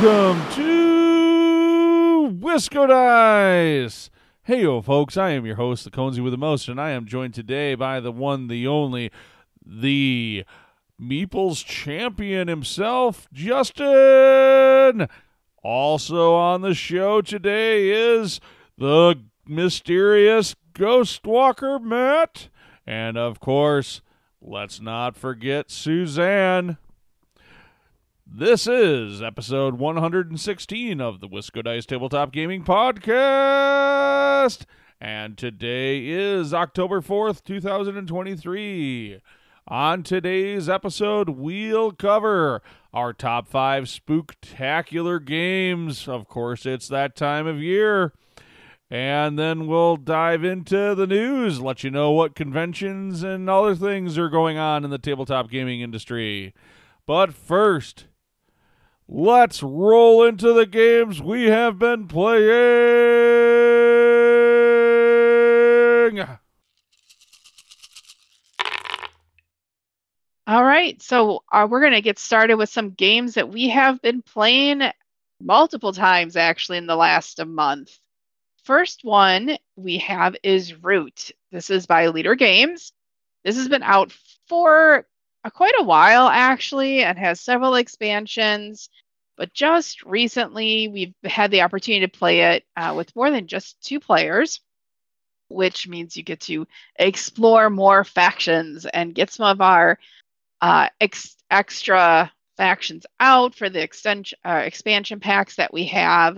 Welcome to WiscoDice. Hey, yo, folks, I am your host, the Conesy with the Most, and I am joined today by the one, the only, the Meeples champion himself, Justin. Also on the show today is the mysterious Ghost Walker, Matt. And, of course, let's not forget Suzanne. This is episode 116 of the WiscoDice Tabletop Gaming Podcast. And today is October 4th, 2023. On today's episode, we'll cover our top 5 Spooktacular games. Of course, it's that time of year. And then we'll dive into the news, let you know what conventions and other things are going on in the tabletop gaming industry. But first, let's roll into the games we have been playing. All right, so we're going to get started with some games that we have been playing multiple times, actually, in the last month. First one we have is Root. This is by Leader Games. This has been out for quite a while, actually, and has several expansions. But just recently, we've had the opportunity to play it with more than just 2 players, which means you get to explore more factions and get some of our extra factions out for the expansion packs that we have.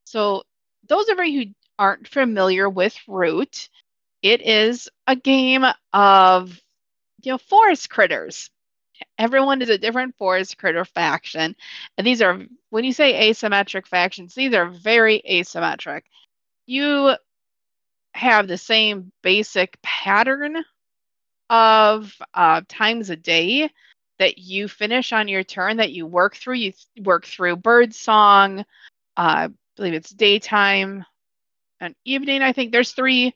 So those of you who aren't familiar with Root, it is a game of forest critters. Everyone is a different forest critter faction. And these are, when you say asymmetric factions, these are very asymmetric. You have the same basic pattern of times a day that you finish on your turn that you work through. You work through bird song, I believe it's daytime and evening. I think there's 3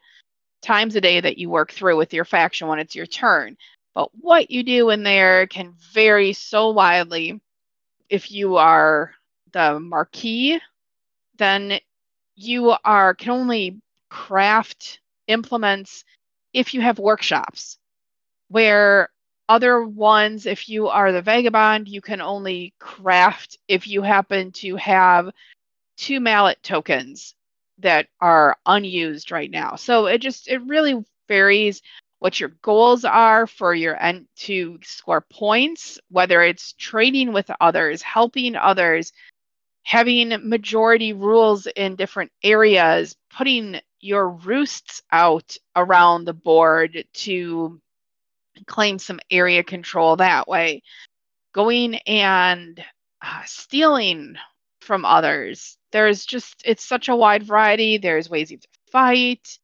times a day that you work through with your faction when it's your turn. But what you do in there can vary so widely. If you are the Marquis, then you can only craft implements if you have workshops. Where other ones, if you are the Vagabond, you can only craft if you happen to have 2 mallet tokens that are unused right now. So it really varies what your goals are for your end to score points, whether it's trading with others, helping others, having majority rules in different areas, putting your roosts out around the board to claim some area control that way, going and stealing from others. It's such a wide variety. There's ways you have to fight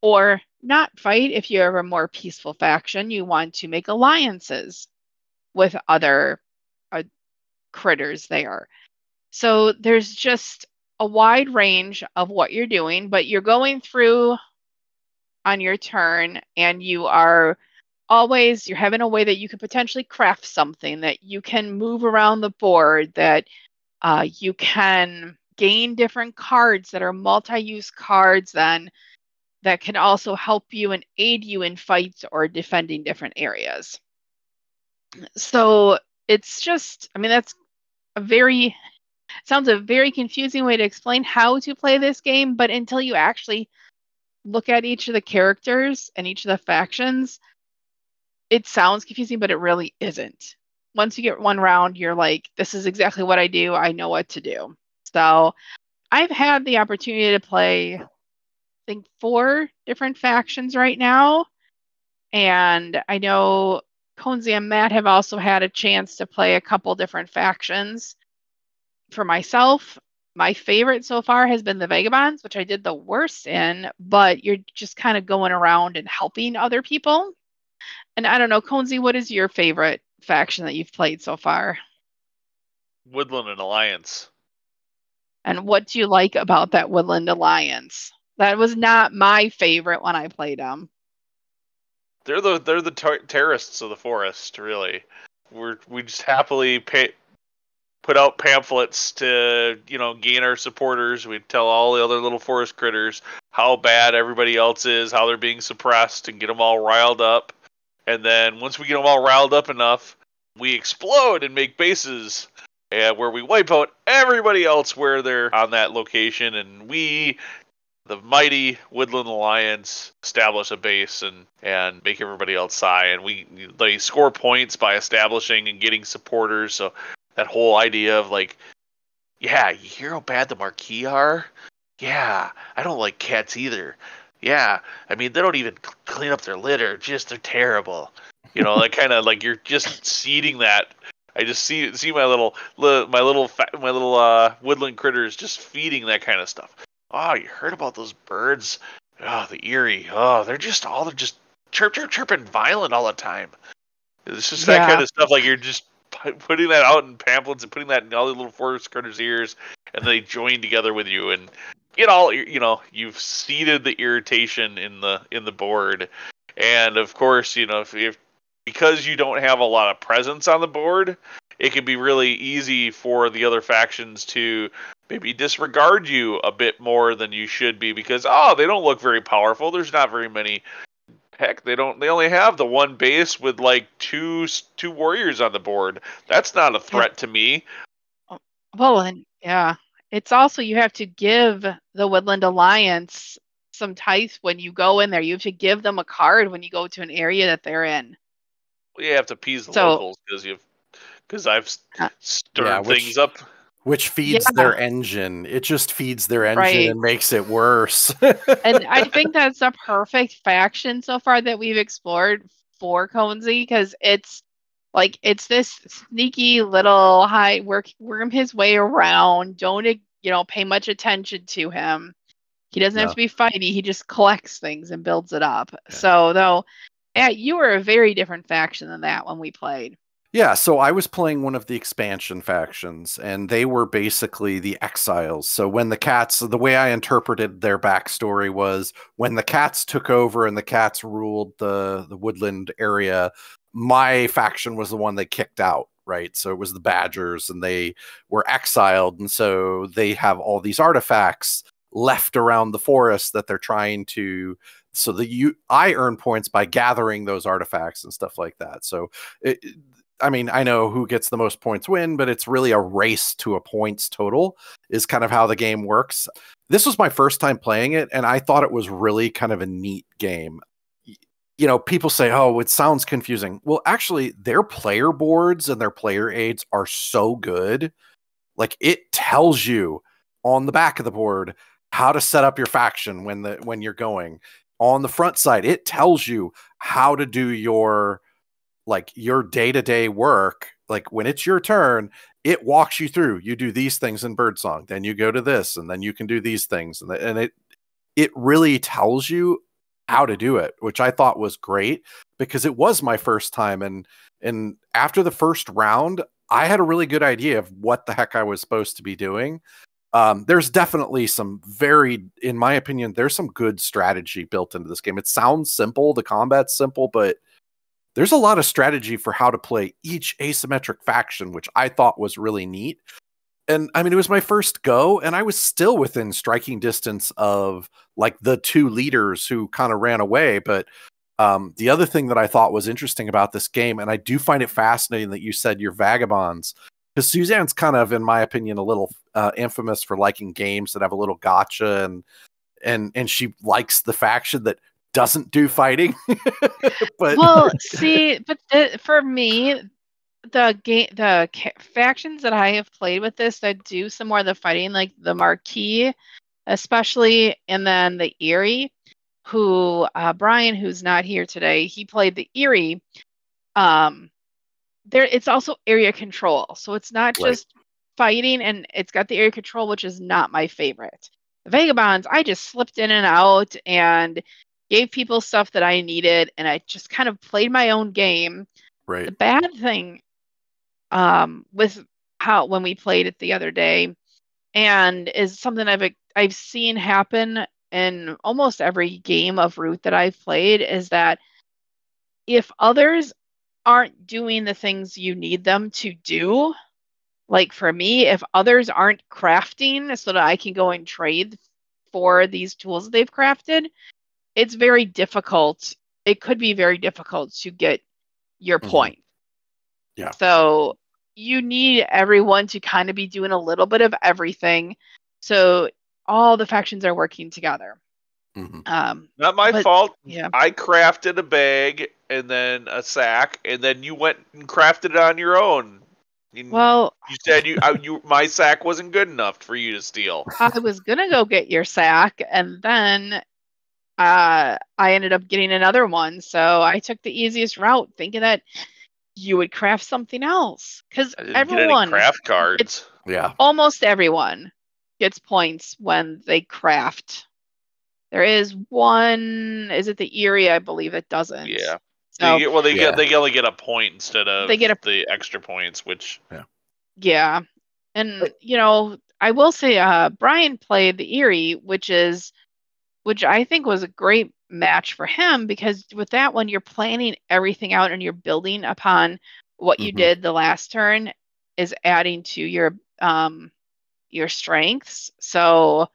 or not fight. If you have a more peaceful faction, you want to make alliances with other critters there. So there's just a wide range of what you're doing, but you're going through on your turn and you're having a way that you could potentially craft something, that you can move around the board, that you can gain different cards that are multi-use cards then that can also help you and aid you in fights or defending different areas. So it's just, that's sounds a very confusing way to explain how to play this game, but until you actually look at each of the characters and each of the factions, it sounds confusing, but it really isn't. Once you get one round, you're like, this is exactly what I do. I know what to do. So I've had the opportunity to play, I think, 4 different factions right now. And I know Conesy and Matt have also had a chance to play a couple different factions. For myself, my favorite so far has been the Vagabonds, which I did the worst in, but you're just kind of going around and helping other people. And I don't know, Conesy, what is your favorite faction that you've played so far? Woodland and Alliance. And what do you like about that Woodland Alliance? That was not my favorite when I played them. They're the terrorists of the forest, really. We just happily put out pamphlets to, gain our supporters. We'd tell all the other little forest critters how bad everybody else is, how they're being suppressed, and get them all riled up. And then once we get them all riled up enough, we explode and make bases where we wipe out everybody else where they're on that location. And we, the mighty Woodland Alliance, establish a base and make everybody else sigh. And they score points by establishing and getting supporters. So that whole idea of like, yeah, you hear how bad the Marquis are? Yeah, I don't like cats either. Yeah, I mean, they don't even clean up their litter. Just, they're terrible. That kind of like you're just seeding that. I just see my little woodland critters just feeding that kind of stuff. Oh, you heard about those birds? Oh, the Erie. Oh, they're just chirping violent all the time. It's just that kind of stuff. Like you're just putting that out in pamphlets and putting that in all the little forest critters' ears, and they join together with you and get all. You've seeded the irritation in the board, and of course, if because you don't have a lot of presence on the board, it can be really easy for the other factions to maybe disregard you a bit more than you should be because they don't look very powerful. There's not very many. Heck, they only have the one base with like two warriors on the board. That's not a threat to me. Well, and it's also you have to give the Woodland Alliance some tithe when you go in there. You have to give them a card when you go to an area that they're in. Well, you have to appease the locals because I've stirred things up. Which feeds their engine. It just feeds their engine and makes it worse. And I think that's a perfect faction so far that we've explored for Conzi because it's this sneaky little worm his way around. Don't pay much attention to him. He doesn't have to be fighty. He just collects things and builds it up. Yeah. So you were a very different faction than that when we played. Yeah, so I was playing one of the expansion factions, and they were basically the exiles. So when the cats, the way I interpreted their backstory was when the cats took over and the cats ruled the woodland area, my faction was the one they kicked out, right? So it was the Badgers, and they were exiled, and so they have all these artifacts left around the forest that they're trying to... So I earn points by gathering those artifacts and stuff like that. So I mean, I know who gets the most points win, but it's really a race to a points total is kind of how the game works. This was my first time playing it, and I thought it was really kind of a neat game. People say, oh, it sounds confusing. Well, actually, their player boards and their player aids are so good. Like, it tells you on the back of the board how to set up your faction when you're going. On the front side, it tells you how to do your day-to-day work. Like when it's your turn, it walks you through. You do these things in Birdsong, then you go to this, and then you can do these things. And it really tells you how to do it, which I thought was great because it was my first time. And after the first round, I had a really good idea of what the heck I was supposed to be doing. There's definitely in my opinion, there's some good strategy built into this game. It sounds simple. The combat's simple, but there's a lot of strategy for how to play each asymmetric faction, which I thought was really neat. And I mean, it was my first go, and I was still within striking distance of like the two leaders who kind of ran away. But the other thing that I thought was interesting about this game, and I do find it fascinating that you said you're vagabonds, because Suzanne's kind of, in my opinion, a little infamous for liking games that have a little gotcha, and she likes the faction that doesn't do fighting. But for me, the factions that I have played with this that do some more of the fighting, like the Marquis, especially, and then the Erie, who Brian, who's not here today, he played the Erie. It's also area control, so it's not just fighting, and it's got the area control, which is not my favorite. The Vagabonds, I just slipped in and out and gave people stuff that I needed, and I just kind of played my own game. Right. The bad thing with when we played it the other day, and is something I've seen happen in almost every game of Root that I've played, is that if others aren't doing the things you need them to do, Like for me, if others aren't crafting so that I can go and trade for these tools they've crafted, it's very difficult. It could be very difficult to get your point. Yeah. So you need everyone to kind of be doing a little bit of everything. So all the factions are working together. Not my fault. Yeah. I crafted a bag and then a sack, and then you went and crafted it on your own. Well, you said my sack wasn't good enough for you to steal. I was gonna go get your sack, and then I ended up getting another one. So I took the easiest route, thinking that you would craft something else. Because everyone, get any craft cards. Almost everyone gets points when they craft. There is one. Is it the Eerie? I believe it doesn't. Yeah. So, they only get a point instead of the extra points, which yeah. And I will say Brian played the Eerie, which I think was a great match for him, because with that one you're planning everything out and you're building upon what you did the last turn is adding to your strengths. So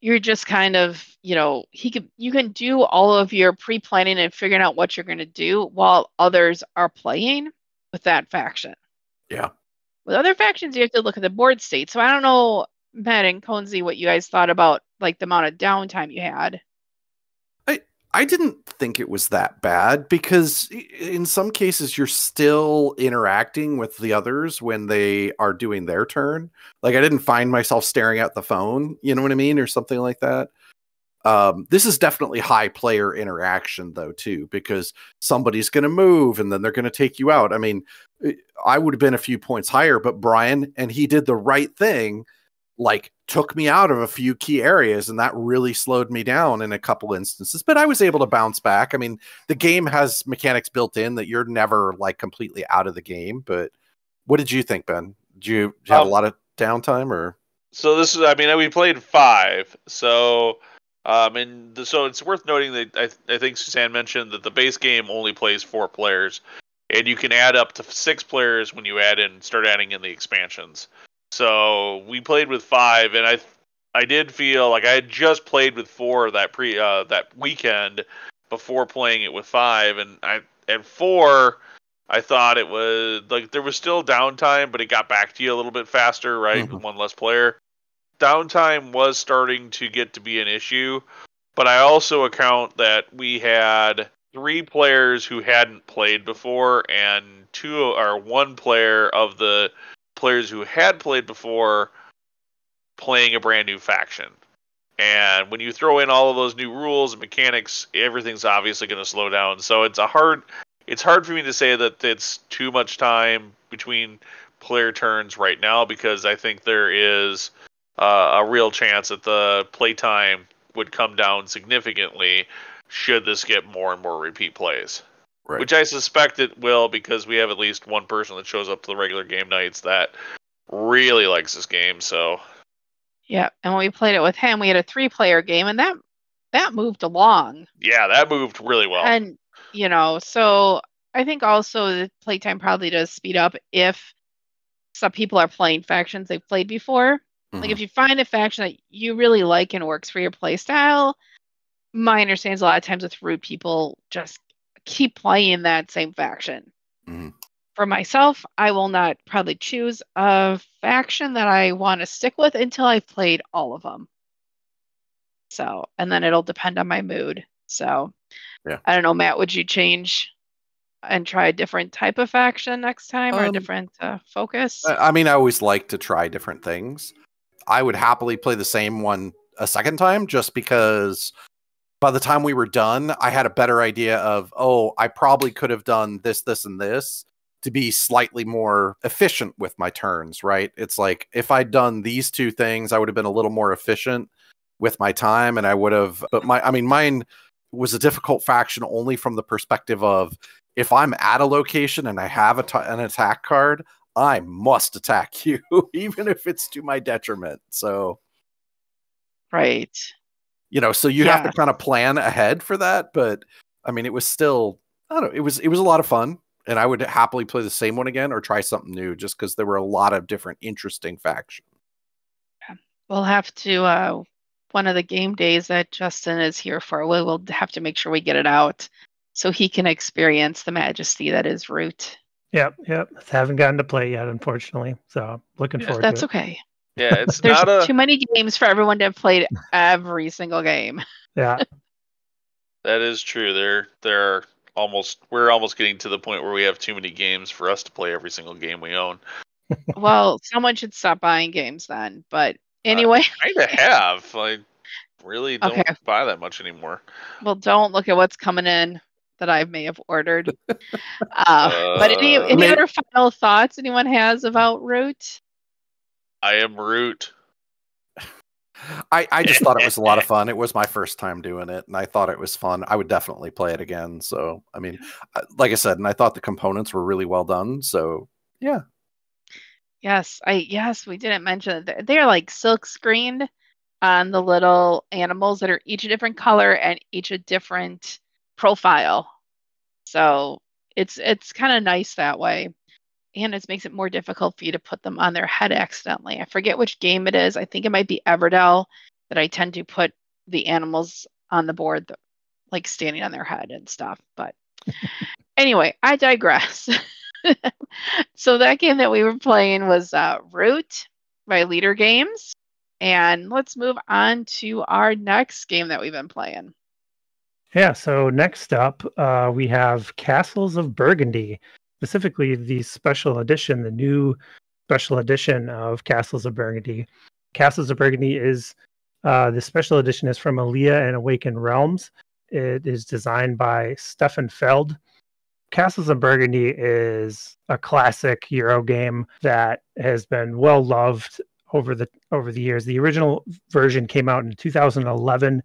you're just kind of, you can do all of your pre-planning and figuring out what you're going to do while others are playing with that faction. Yeah. With other factions, you have to look at the board state. So I don't know, Matt and Conzi, what you guys thought about like the amount of downtime you had. I didn't think it was that bad, because in some cases you're still interacting with the others when they are doing their turn. Like I didn't find myself staring at the phone, you know what I mean? Or something like that. This is definitely high player interaction though, too, because somebody's going to move and then they're going to take you out. I mean, I would have been a few points higher, but Brian, and he did the right thing, like took me out of a few key areas, and that really slowed me down in a couple instances, but I was able to bounce back. I mean, the game has mechanics built in that you're never like completely out of the game. But what did you think, Ben? Did you have a lot of downtime, or? So this is, we played 5. So, so it's worth noting that I think Suzanne mentioned that the base game only plays 4 players, and you can add up to 6 players when you start adding in the expansions. So we played with 5, and I did feel like I had just played with 4 that weekend before playing it with 5, and at 4 I thought it was like there was still downtime, but it got back to you a little bit faster, right? With one less player. Downtime was starting to get to be an issue, but I also account that we had 3 players who hadn't played before, and 1 player of the players who had played before playing a brand new faction. And when you throw in all of those new rules and mechanics, everything's obviously going to slow down. So it's hard for me to say that it's too much time between player turns right now, because I think there is a real chance that the playtime would come down significantly should this get more and more repeat plays. Right. Which I suspect it will, because we have at least one person that shows up to the regular game nights that really likes this game. So, yeah, and when we played it with him, we had a 3-player game, and that moved along. Yeah, that moved really well. And so I think also the playtime probably does speed up if some people are playing factions they've played before. Like if you find a faction that you really like and works for your play style, my understanding is a lot of times with Root, people just keep playing that same faction. For myself, I will not probably choose a faction that I want to stick with until I've played all of them. So, and then it'll depend on my mood. So, yeah. I don't know, Matt, would you change and try a different type of faction next time, or a different focus? I mean, I always like to try different things. I would happily play the same one a second time, just because by the time we were done, I had a better idea of, I probably could have done this, this, and this to be slightly more efficient with my turns, right? It's like, if I'd done these 2 things, I would have been a little more efficient with my time, and I would have, but mine was a difficult faction only from the perspective of, if I'm at a location and I have an attack card, I must attack you, even if it's to my detriment. So, right. So you have to kind of plan ahead for that. But I mean, it was still, I don't know, it was a lot of fun. And I would happily play the same one again or try something new, just because there were a lot of different interesting factions. We'll have to, one of the game days that Justin is here for, we'll have to make sure we get it out so he can experience the majesty that is Root. Yep. Haven't gotten to play yet, unfortunately. So looking forward to it. That's okay. Yeah, it's There's not a. too many games for everyone to have played every single game. Yeah. That is true. We're almost getting to the point where we have too many games for us to play every single game we own. Well, someone should stop buying games then. But anyway, I kind of have. I really don't Okay. buy that much anymore. well, don't look at what's coming in that I may have ordered. But any other final thoughts anyone has about Root? I am Root. I just thought it was a lot of fun. It was my first time doing it, and I thought it was fun. I would definitely play it again. So, I mean, like I said, and I thought the components were really well done. So, yeah. Yes, we didn't mention that they're like silk screened on the little animals that are each a different color and each a different profile. So it's kind of nice that way. And it makes it more difficult for you to put them on their head accidentally. I forget which game it is. I think it might be Everdell that I tend to put the animals on the board, like standing on their head and stuff. But anyway, I digress. So that game that we were playing was Root by Leader Games. And let's move on to our next game that we've been playing. Yeah, so next up, we have Castles of Burgundy, specifically the special edition, the new special edition of Castles of Burgundy. Castles of Burgundy is, the special edition is from Alea and Awakened Realms. It is designed by Stefan Feld. Castles of Burgundy is a classic Euro game that has been well loved over the years. The original version came out in 2011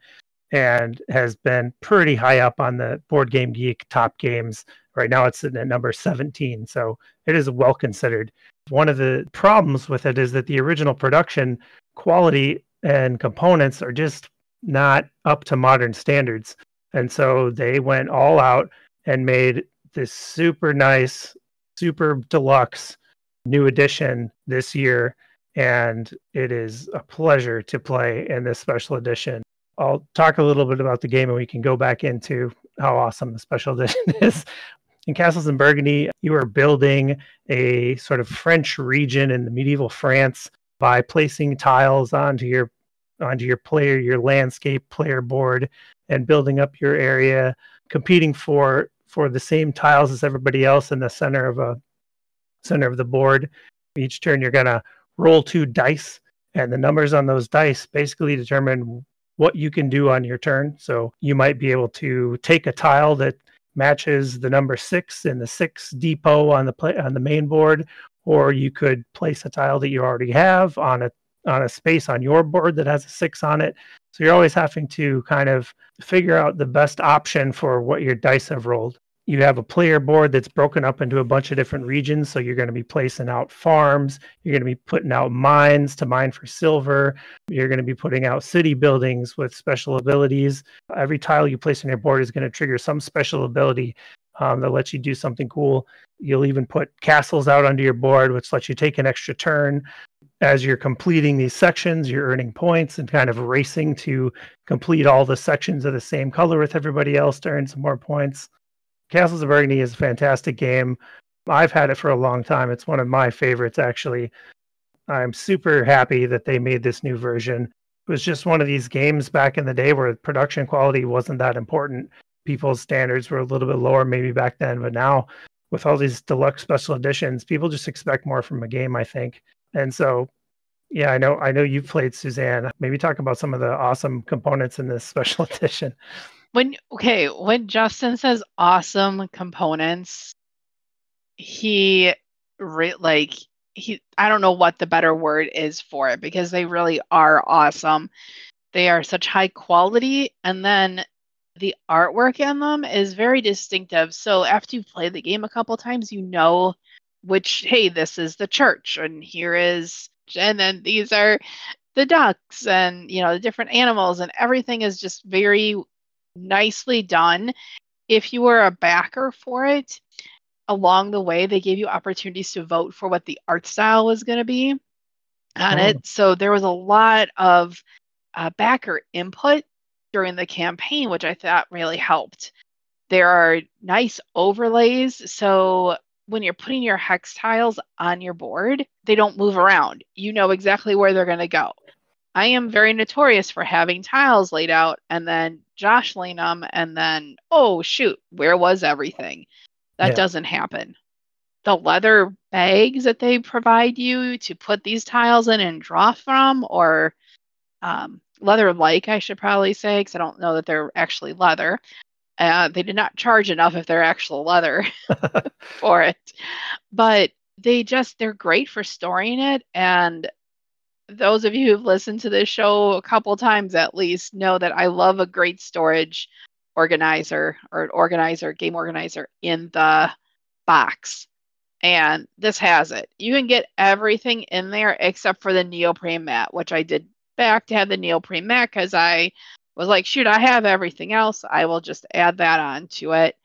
and has been pretty high up on the Board Game Geek top games. Right now it's sitting at number 17, so it is well considered. One of the problems with it is that the original production quality and components are just not up to modern standards. And so they went all out and made this super nice, super deluxe new edition this year. And it is a pleasure to play in this special edition. I'll talk a little bit about the game and we can go back into how awesome the special edition is. In Castles in Burgundy, you are building a sort of French region in the medieval France by placing tiles onto your landscape player board and building up your area, competing for the same tiles as everybody else in the center of the board. Each turn you're gonna roll 2 dice, and the numbers on those dice basically determine what you can do on your turn. So you might be able to take a tile that matches the number 6 in the 6 depot on the main board, or you could place a tile that you already have on a space on your board that has a 6 on it. So you're always having to kind of figure out the best option for what your dice have rolled. You have a player board that's broken up into a bunch of different regions. So you're going to be placing out farms. You're going to be putting out mines to mine for silver. You're going to be putting out city buildings with special abilities. Every tile you place on your board is going to trigger some special ability that lets you do something cool. You'll even put castles out onto your board, which lets you take an extra turn. As you're completing these sections, you're earning points and kind of racing to complete all the sections of the same color with everybody else to earn some more points. Castles of Burgundy is a fantastic game. I've had it for a long time. It's one of my favorites, actually. I'm super happy that they made this new version. It was just one of these games back in the day where production quality wasn't that important. People's standards were a little bit lower maybe back then, but now with all these deluxe special editions, people just expect more from a game, I think. And so, yeah, I know you've played, Suzanne. Maybe talk about some of the awesome components in this special edition. When Justin says awesome components, I don't know what the better word is for it, because they really are awesome. They are such high quality, and then the artwork in them is very distinctive. So after you've played the game a couple times, you know hey, this is the church, and and then these are the ducks, and the different animals, and everything is just very nicely done. If you were a backer for it, along the way, they gave you opportunities to vote for what the art style was going to be on it. So there was a lot of backer input during the campaign, which I thought really helped. There are nice overlays. So when you're putting your hex tiles on your board, they don't move around. You know exactly where they're going to go. I am very notorious for having tiles laid out and then jostling them and then, oh, shoot, where was everything? That doesn't happen. The leather bags that they provide you to put these tiles in and draw from, or leather-like, I should probably say, because I don't know that they're actually leather. They did not charge enough if they're actual leather for it. But they're great for storing it. And those of you who've listened to this show a couple times at least know that I love a great storage organizer or game organizer in the box. And this has it. You can get everything in there except for the neoprene mat, which I did back to have the neoprene mat because I was like, shoot, I have everything else. I will just add that on to it.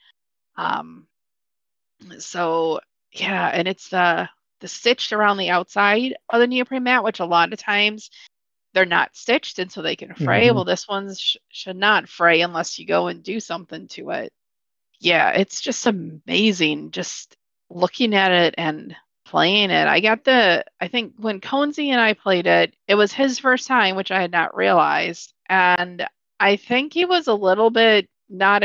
So yeah, and it's the stitched around the outside of the neoprene mat, which a lot of times they're not stitched and so they can fray. Well, this one should not fray unless you go and do something to it. Yeah, it's just amazing just looking at it and playing it. I think when Conzi and I played it, it was his first time, which I had not realized. And I think he was a little bit not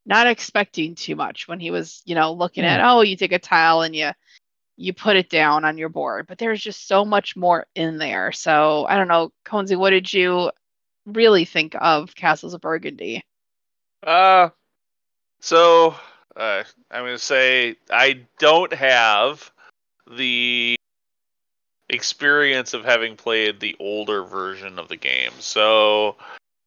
expecting too much when he was, looking at, oh, you take a tile and you put it down on your board. But there's just so much more in there. So I don't know, Conzi, what did you really think of Castles of Burgundy? So I'm going to say I don't have the experience of having played the older version of the game. So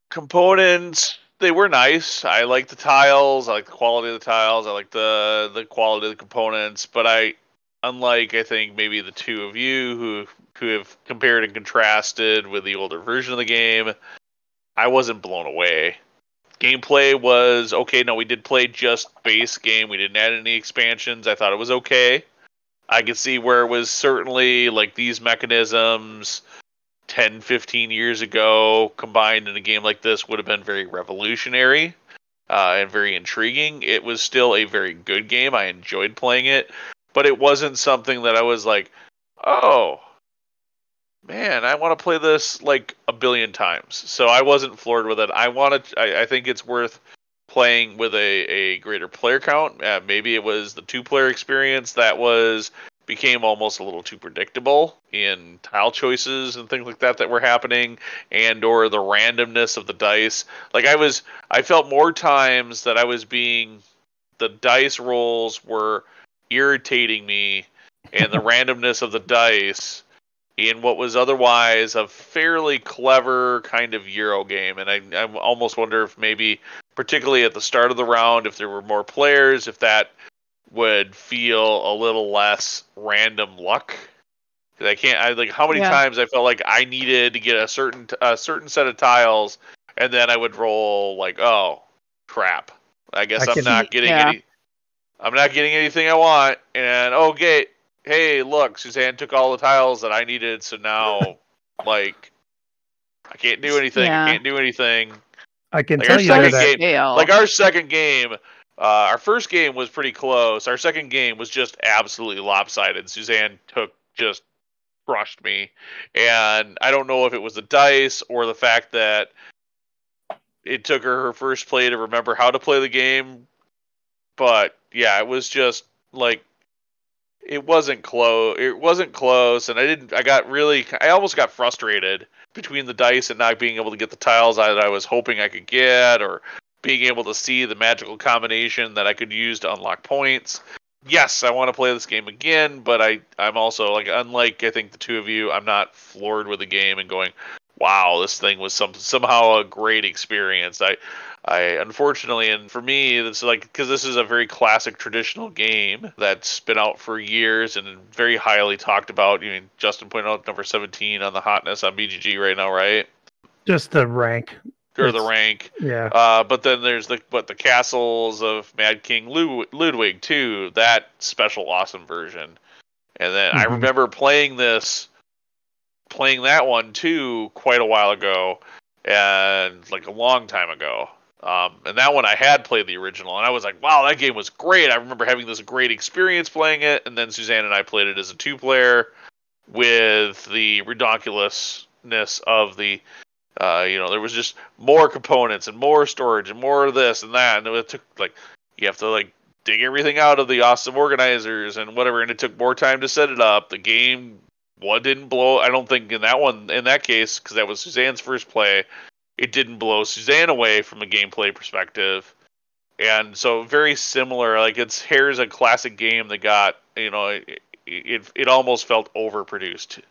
components, they were nice. I like the tiles. I like the quality of the tiles. I like the quality of the components. But unlike I think maybe the two of you who have compared and contrasted with the older version of the game, I wasn't blown away. Gameplay was okay. No, we did play just base game. We didn't add any expansions. I thought it was okay. I could see where it was certainly like these mechanisms 10, 15 years ago combined in a game like this would have been very revolutionary and very intriguing. It was still a very good game. I enjoyed playing it, but it wasn't something that I was like, oh, man, I want to play this like a billion times. So I wasn't floored with it. I think it's worth playing with a greater player count. Maybe it was the 2-player experience that became almost a little too predictable in tile choices and things like that were happening, and or the randomness of the dice. Like I felt more times that the dice rolls were irritating me, and the randomness of the dice in what was otherwise a fairly clever kind of Euro game. And I almost wonder if maybe, particularly at the start of the round, if there were more players, if that would feel a little less random luck. How many times I felt like I needed to get a certain set of tiles, and then I would roll like, oh crap, I guess I'm not getting anything I want, and okay, hey, look, Suzanne took all the tiles that I needed, so now like I can't do anything. I can't do anything. I can tell you that our second game. Our first game was pretty close. Our second game was just absolutely lopsided. Suzanne just crushed me. And I don't know if it was the dice or the fact that it took her first play to remember how to play the game. But yeah, it was just like, it wasn't close. It wasn't close. And I almost got frustrated between the dice and not being able to get the tiles that I was hoping I could get, or being able to see the magical combination that I could use to unlock points. Yes, I want to play this game again, but I'm also, like, unlike I think the two of you, I'm not floored with the game and going, wow, this thing was somehow a great experience. I unfortunately, and for me, it's like, because this is a very classic traditional game that's been out for years and very highly talked about. I mean, Justin pointed out number 17 on the hotness on BGG right now, right? Just the rank. or the rank. Yeah. But then there's the castles of Mad King Ludwig too. That special awesome version. And then I remember playing that one too quite a while ago, and like a long time ago. And that one I had played the original, and I was like, wow, that game was great. I remember having this great experience playing it, and then Suzanne and I played it as a 2-player with the redonkulousness of the, there was just more components and more storage and more of this and that, and it took, like, you have to, like, dig everything out of the awesome organizers and whatever, and it took more time to set it up. The game didn't blow, I don't think in that case, because that was Suzanne's first play, it didn't blow Suzanne away from a gameplay perspective. And so very similar, like here's a classic game that got, it almost felt overproduced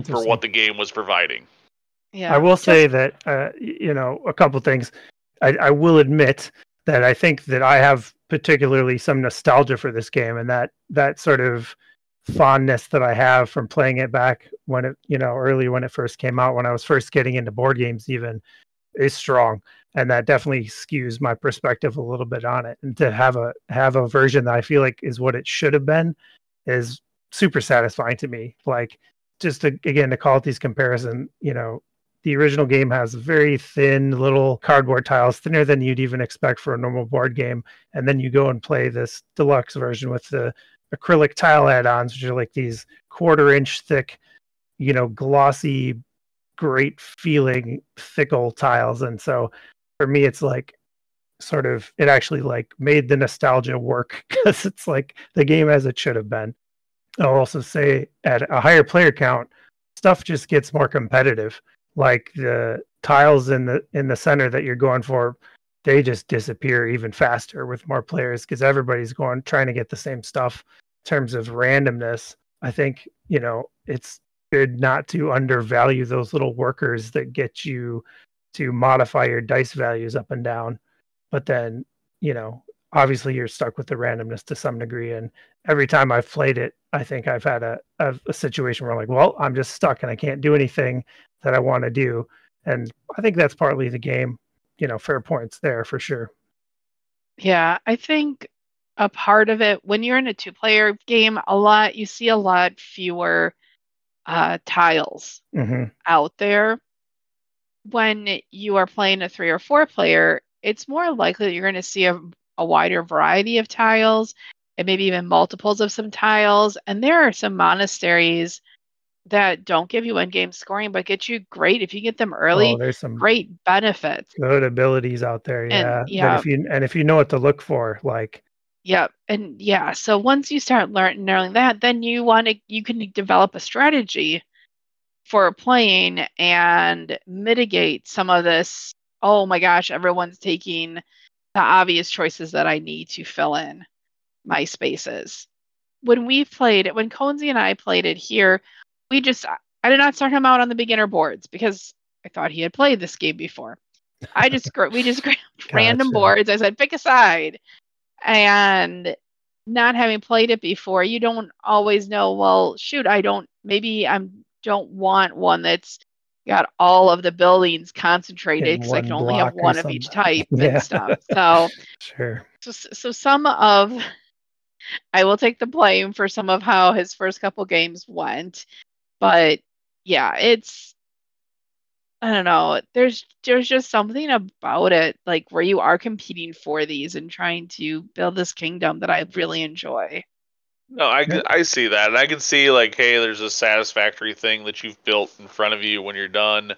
for what the game was providing. Yeah. I will say that, a couple things. I will admit that I think that I have particularly some nostalgia for this game, and that sort of fondness that I have from playing it back when it, early when it first came out, when I was first getting into board games even, is strong. And that definitely skews my perspective a little bit on it. And to have a version that I feel like is what it should have been is super satisfying to me. Like, just to call it these comparison, the original game has very thin little cardboard tiles, thinner than you'd even expect for a normal board game. And then you go and play this deluxe version with the acrylic tile add-ons, which are like these 1/4-inch thick, glossy, great feeling thickle tiles. And so for me, it's like sort of, it actually like made the nostalgia work, because it's like the game as it should have been. I'll also say at a higher player count, stuff just gets more competitive. Like the tiles in the center that you're going for, they just disappear even faster with more players, because everybody's trying to get the same stuff. In terms of randomness, I think, it's good not to undervalue those little workers that get you to modify your dice values up and down. But then, obviously you're stuck with the randomness to some degree. And every time I've played it, I think I've had a situation where I'm like, well, I'm just stuck and I can't do anything that I want to do. And I think that's partly the game, fair points there for sure. Yeah, I think a part of it, when you're in a 2-player game, you see a lot fewer tiles out there. When you are playing a 3 or 4-player, it's more likely that you're going to see a wider variety of tiles, and maybe even multiples of some tiles. And there are some monasteries that don't give you end-game scoring, but get you great, if you get them early, there's some great benefits. Good abilities out there, yeah. And if you know what to look for, like. Yep, and yeah. So once you start learning that, then you can develop a strategy for playing and mitigate some of this. Oh my gosh, everyone's taking the obvious choices that I need to fill in my spaces. When Conesy and I played it here, I did not start him out on the beginner boards because I thought he had played this game before. We just grabbed random boards. I said, pick a side. And not having played it before, you don't always know, well, shoot, I don't want one that's got all of the buildings concentrated, because I can only have one of each type and stuff. So, sure. So some of, I will take the blame for some of how his first couple games went, but yeah, I don't know. There's just something about it, like where you are competing for these and trying to build this kingdom, that I really enjoy. No, I see that, and I can see, like, hey, there's a satisfactory thing that you've built in front of you when you're done,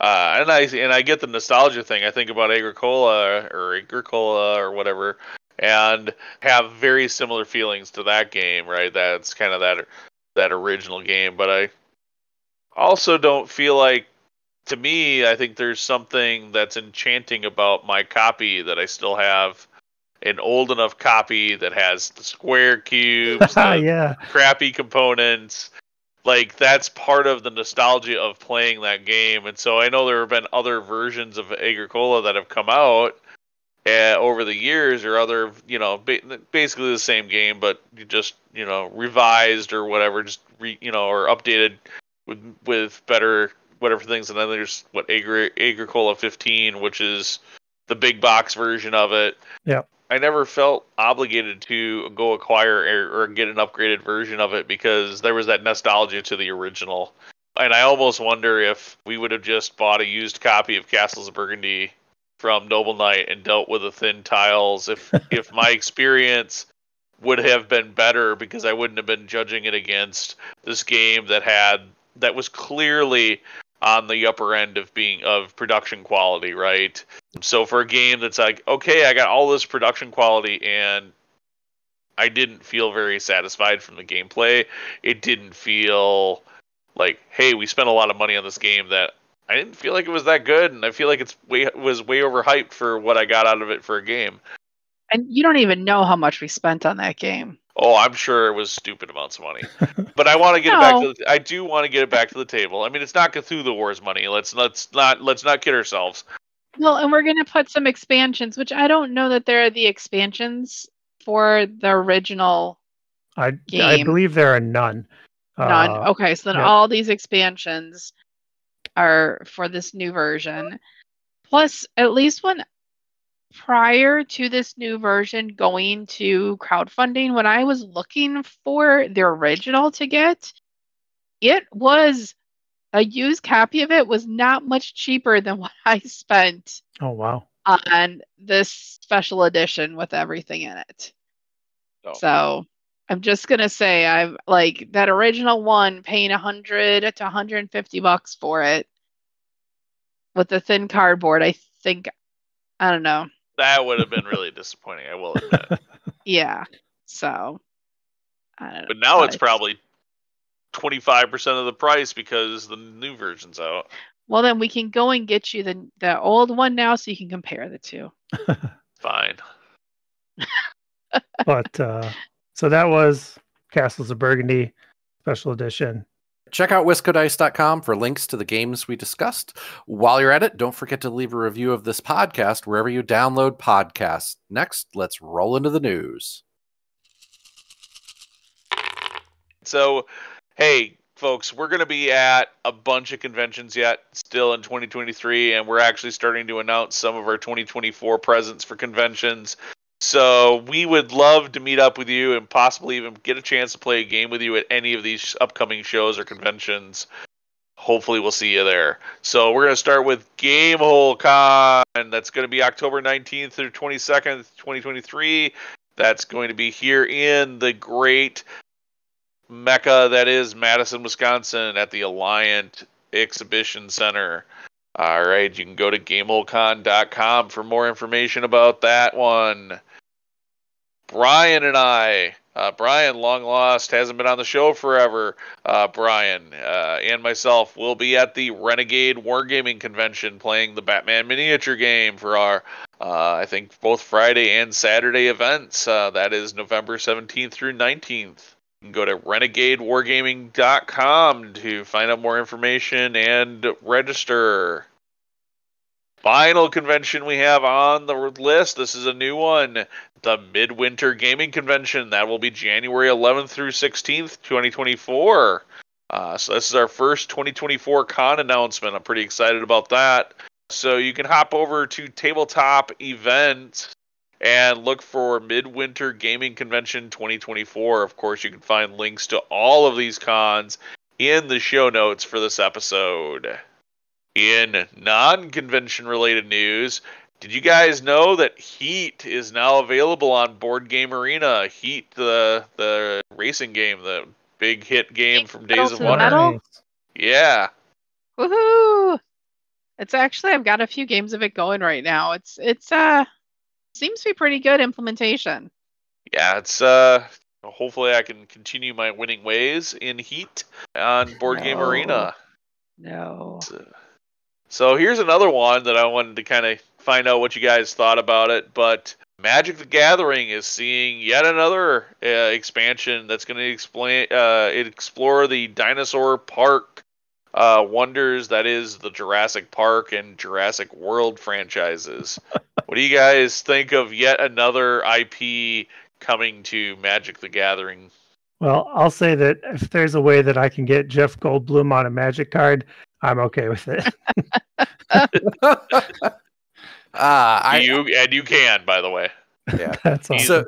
and I get the nostalgia thing. I think about Agricola or whatever, and have very similar feelings to that game, right? That's kind of that original game, but I also don't feel like, to me, I think there's something that's enchanting about my copy, that I still have an old enough copy that has the square cubes, the crappy components. Like, that's part of the nostalgia of playing that game. And so I know there have been other versions of Agricola that have come out over the years, or other, basically the same game, but just, revised or whatever, just or updated with better whatever things, and then there's Agricola 15, which is the big box version of it. Yeah. I never felt obligated to go acquire or get an upgraded version of it because there was that nostalgia to the original. And I almost wonder if we would have just bought a used copy of Castles of Burgundy from Noble Knight and dealt with the thin tiles, if my experience would have been better, because I wouldn't have been judging it against this game that was clearly on the upper end of production quality, right? So for a game that's like, okay, I got all this production quality and I didn't feel very satisfied from the gameplay. It didn't feel like, hey, we spent a lot of money on this game that I didn't feel like it was that good, and I feel like it was way overhyped for what I got out of it for a game. And you don't even know how much we spent on that game. Oh, I'm sure it was stupid amounts of money, but I want to get it back I do want to get it back to the table. I mean, it's not Cthulhu Wars money. Let's not kid ourselves. Well, and we're going to put some expansions, which I don't know that there are the expansions for the original I game. believe there are none. None. Okay, so then yep. all these expansions are for this new version. Plus, at least when prior to this new version going to crowdfunding, when I was looking for the original to get, it was a used copy of it was not much cheaper than what I spent. Oh, wow. On this special edition with everything in it. Oh. So I'm just gonna say I've like that original one paying $100 to $150 for it with the thin cardboard. I think I don't know. That would have been really disappointing, I will admit. Yeah. So I don't know. But now it's probably 25% of the price because the new version's out. Well, then we can go and get you the old one now so you can compare the two. Fine. But so that was Castles of Burgundy Special Edition. Check out WiscoDice.com for links to the games we discussed. While you're at it, don't forget to leave a review of this podcast wherever you download podcasts. Next, let's roll into the news. So, hey, folks, we're going to be at a bunch of conventions yet still in 2023, and we're actually starting to announce some of our 2024 presents for conventions. So we would love to meet up with you and possibly even get a chance to play a game with you at any of these upcoming shows or conventions. Hopefully we'll see you there. So we're going to start with Gamehole Con. That's going to be October 19th through 22nd, 2023. That's going to be here in the great mecca that is Madison, Wisconsin at the Alliant Exhibition Center. All right, you can go to GameholeCon.com for more information about that one. Brian and I, Brian, long lost, hasn't been on the show forever. Brian and myself will be at the Renegade Wargaming Convention playing the Batman miniature game for our, I think, both Friday and Saturday events. That is November 17th through 19th. You can go to renegadewargaming.com to find out more information and register. Final convention we have on the list, this is a new one, the Midwinter Gaming Convention. That will be January 11th through 16th, 2024. So this is our first 2024 con announcement. I'm pretty excited about that. So you can hop over to Tabletop Event and look for Midwinter Gaming Convention 2024. Of course, you can find links to all of these cons in the show notes for this episode. In non-convention related news, did you guys know that Heat is now available on Board Game Arena? Heat, the racing game, the big hit game from Days of Wonder. Yeah. Woohoo! It's actually, I've got a few games of it going right now. It's seems to be pretty good implementation. Yeah, it's hopefully I can continue my winning ways in Heat on Board Game Arena. No. So here's another one that I wanted to kind of find out what you guys thought about it, but Magic the Gathering is seeing yet another expansion that's going to explore the Dinosaur Park wonders, that is the Jurassic Park and Jurassic World franchises. What do you guys think of yet another IP coming to Magic the Gathering? Well, I'll say that if there's a way that I can get Jeff Goldblum on a Magic card, I'm okay with it. You can, by the way. Yeah. That's awesome.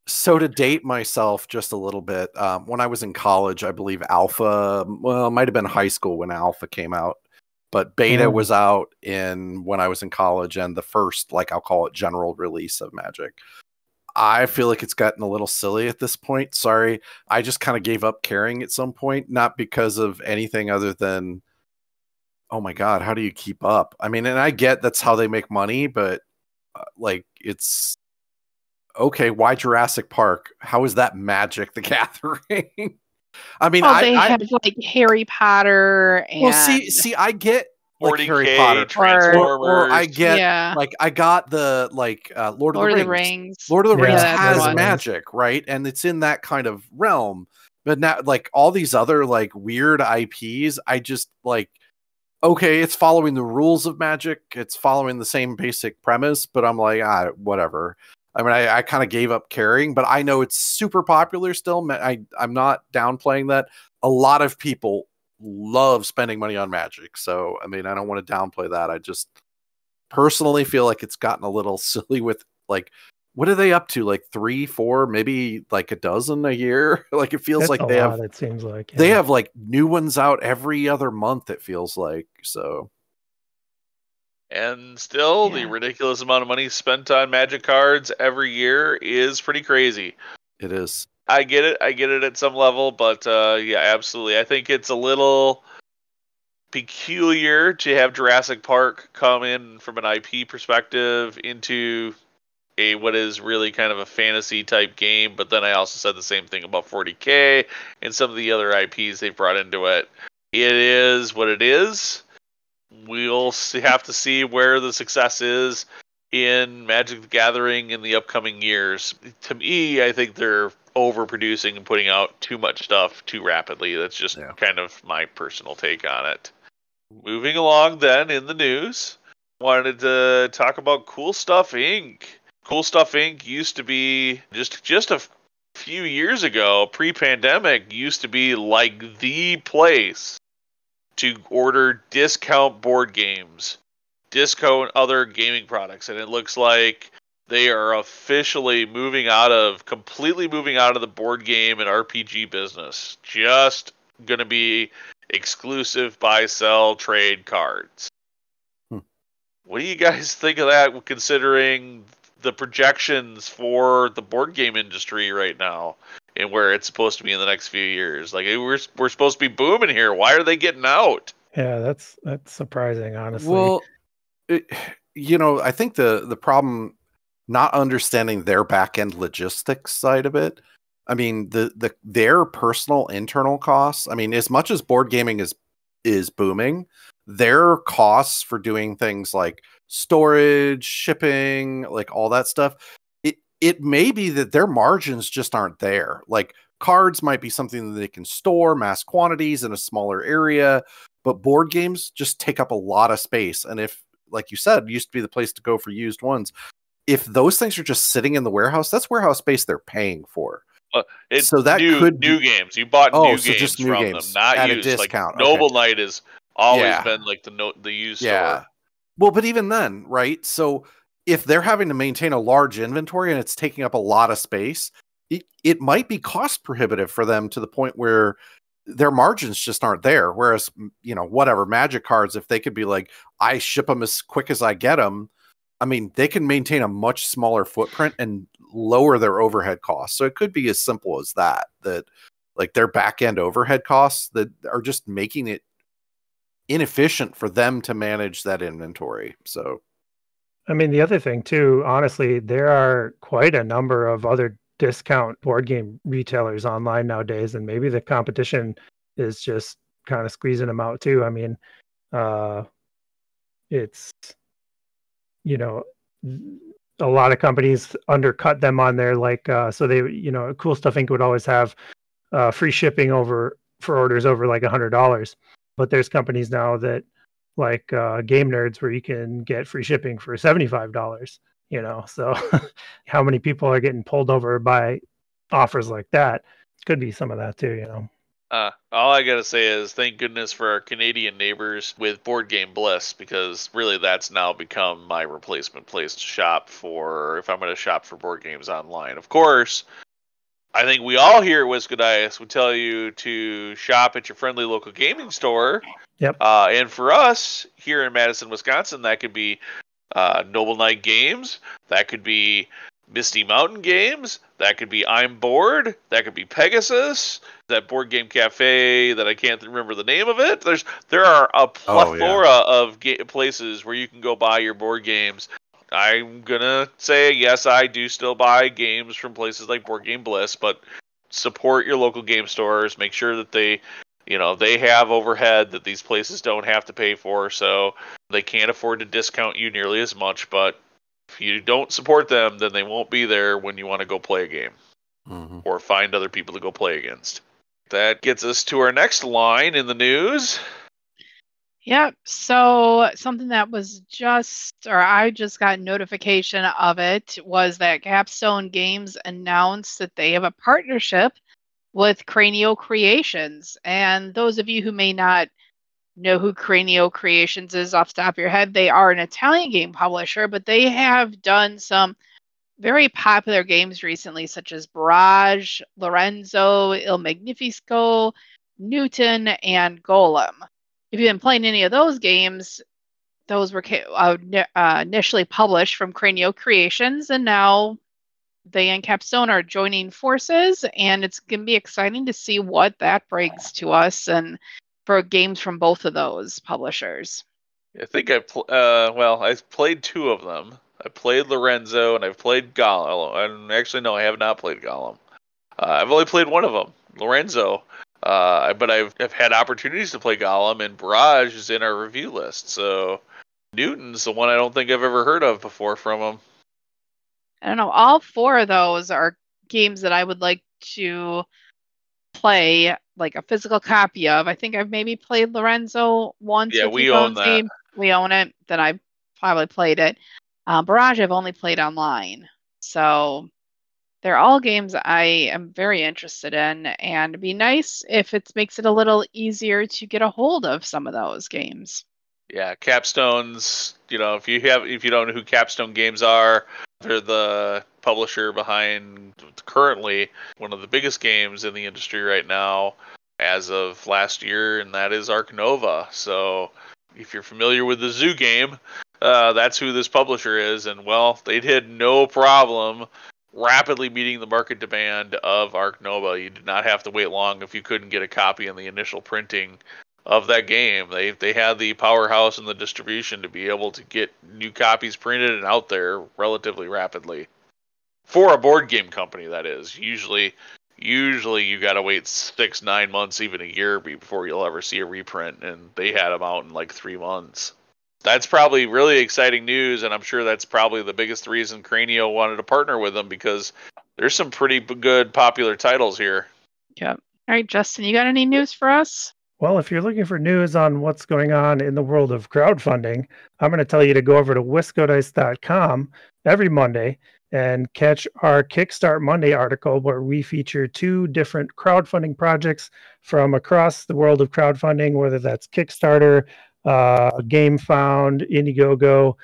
So to date myself just a little bit, when I was in college, I believe Alpha, well, it might have been high school when Alpha came out, but Beta was out when I was in college, and the first, like, I'll call it general release of Magic. I feel like it's gotten a little silly at this point. Sorry. I just kind of gave up caring at some point, not because of anything other than, oh my God, how do you keep up? I mean, and I get that's how they make money, but like, it's okay. Why Jurassic Park? How is that Magic the Gathering? I mean, they have like Harry Potter and well, see, I get like 40K, Harry Potter, Transformers, or I get Yeah. like I got the like Lord of the Rings. Lord of the Rings Yeah, has that's magic, right? And it's in that kind of realm. But now, like all these other like weird IPs, I just like, okay, it's following the rules of Magic. It's following the same basic premise, but I'm like, whatever. I mean, I kind of gave up caring, but I know it's super popular still. I'm not downplaying that. A lot of people love spending money on Magic. So, I mean, I don't want to downplay that. I just personally feel like it's gotten a little silly with like, what are they up to? Like 3, 4, maybe like a dozen a year? Like it feels That's like a they lot, have, it seems like. they have like new ones out every other month, it feels like. So. And still, the ridiculous amount of money spent on Magic cards every year is pretty crazy. It is. I get it at some level, but yeah, absolutely. I think it's a little peculiar to have Jurassic Park come in from an IP perspective into what is really kind of a fantasy type game, but then I also said the same thing about 40K and some of the other IPs they've brought into it. It is what it is. We'll have to see where the success is in Magic the Gathering in the upcoming years. To me, I think they're overproducing and putting out too much stuff too rapidly. That's just kind of my personal take on it. Moving along then in the news, wanted to talk about Cool Stuff Inc. Cool Stuff Inc. used to be just a few years ago, pre-pandemic, used to be like the place to order discount board games, discount other gaming products, and it looks like they are officially completely moving out of the board game and RPG business. Just going to be exclusive buy, sell, trade cards. What do you guys think of that, considering the projections for the board game industry right now and where it's supposed to be in the next few years? Like, we're supposed to be booming here. Why are they getting out? Yeah, that's surprising, honestly. Well, I think the problem, not understanding their back end logistics side of it. I mean, their personal internal costs. I mean, as much as board gaming is booming, their costs for doing things like storage, shipping, like all that stuff, it may be that their margins just aren't there. Like cards might be something that they can store mass quantities in a smaller area, but board games just take up a lot of space. And if, like you said, it used to be the place to go for used ones, if those things are just sitting in the warehouse, that's warehouse space they're paying for. So that could be new games. You bought new games from games them, not at used. A discount. Like Noble Knight has always been like the used store. Well, but even then, right? So if they're having to maintain a large inventory and it's taking up a lot of space, it might be cost prohibitive for them to the point where their margins just aren't there. Whereas, whatever Magic cards, if they could be like, I ship them as quick as I get them, I mean, they can maintain a much smaller footprint and lower their overhead costs. So it could be as simple as that like their back end overhead costs that are just making it inefficient for them to manage that inventory. So, I mean, the other thing too, honestly, there are quite a number of other discount board game retailers online nowadays, and maybe the competition is just kind of squeezing them out too. I mean, it's, a lot of companies undercut them on there, like, so they, Cool Stuff Inc. would always have free shipping for orders over like $100. But there's companies now that, like Game Nerds, where you can get free shipping for $75, so how many people are getting pulled over by offers like that? Could be some of that too, All I gotta say is thank goodness for our Canadian neighbors with Board Game Bliss, because really that's now become my replacement place to shop for if I'm going to shop for board games online. Of course, I think we all here at WiscoDice would tell you to shop at your friendly local gaming store. Yep. And for us here in Madison, Wisconsin, that could be Noble Knight Games, that could be Misty Mountain Games, that could be I'm Bored, that could be Pegasus, that board game cafe that I can't remember the name of it. There are a plethora of places where you can go buy your board games. I'm gonna say yes, I do still buy games from places like Board Game Bliss, but support your local game stores. Make sure that they have overhead that these places don't have to pay for, so they can't afford to discount you nearly as much. But if you don't support them, then they won't be there when you want to go play a game or find other people to go play against. That gets us to our next line in the news. Yep. So something that was I just got notification of it, was that Capstone Games announced that they have a partnership with Cranio Creations. And those of you who may not know who Cranio Creations is off the top of your head, they are an Italian game publisher, but they have done some very popular games recently, such as Barrage, Lorenzo, Il Magnifico, Newton, and Golem. If you've been playing any of those games, those were initially published from Cranio Creations, and now they and Capstone are joining forces, and it's going to be exciting to see what that brings to us and for games from both of those publishers. I think I've played two of them. I played Lorenzo and I've played Golem. And actually, no, I have not played Golem. I've only played one of them, Lorenzo. But I've had opportunities to play Golem, and Barrage is in our review list. So Newton's the one I don't think I've ever heard of before from him. I don't know. All four of those are games that I would like to play, like a physical copy of. I think I've maybe played Lorenzo once. Yeah, we own that. We own it. Then I probably played it. Barrage I've only played online. So they're all games I am very interested in, and it'd be nice if it makes it a little easier to get a hold of some of those games. Yeah, Capstone's, if you don't know who Capstone Games are, they're the publisher behind currently one of the biggest games in the industry right now as of last year, and that is Ark Nova. So if you're familiar with the Zoo game, that's who this publisher is, and they had no problem rapidly meeting the market demand of Ark Nova. You did not have to wait long if you couldn't get a copy in the initial printing of that game. They had the powerhouse and the distribution to be able to get new copies printed and out there relatively rapidly. For a board game company, that is. Usually you got to wait 6-9 months, even a year before you'll ever see a reprint, and they had them out in like 3 months. That's probably really exciting news, and I'm sure that's probably the biggest reason Cranio wanted to partner with them, because there's some pretty good popular titles here. Yep. All right, Justin, you got any news for us? Well, if you're looking for news on what's going on in the world of crowdfunding, I'm going to tell you to go over to WiscoDice.com every Monday and catch our Kickstart Monday article, where we feature 2 different crowdfunding projects from across the world of crowdfunding, whether that's Kickstarter, GameFound, Indiegogo.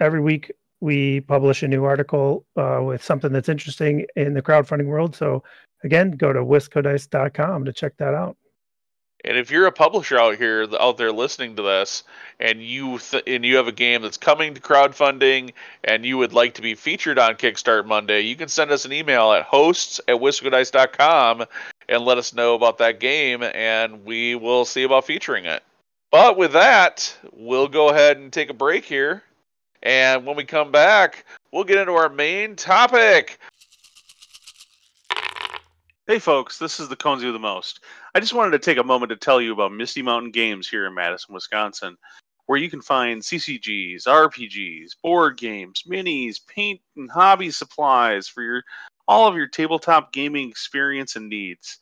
Every week we publish a new article with something that's interesting in the crowdfunding world. So again, go to WiscoDice.com to check that out. And if you're a publisher out there listening to this, and you have a game that's coming to crowdfunding and you would like to be featured on Kickstart Monday, you can send us an email at hosts@WiscoDice.com and let us know about that game, and we will see about featuring it. But with that, we'll go ahead and take a break here. And when we come back, we'll get into our main topic. Hey folks, this is the Conesy with the Most. I just wanted to take a moment to tell you about Misty Mountain Games here in Madison, Wisconsin, where you can find CCGs, RPGs, board games, minis, paint and hobby supplies for all of your tabletop gaming experience and needs.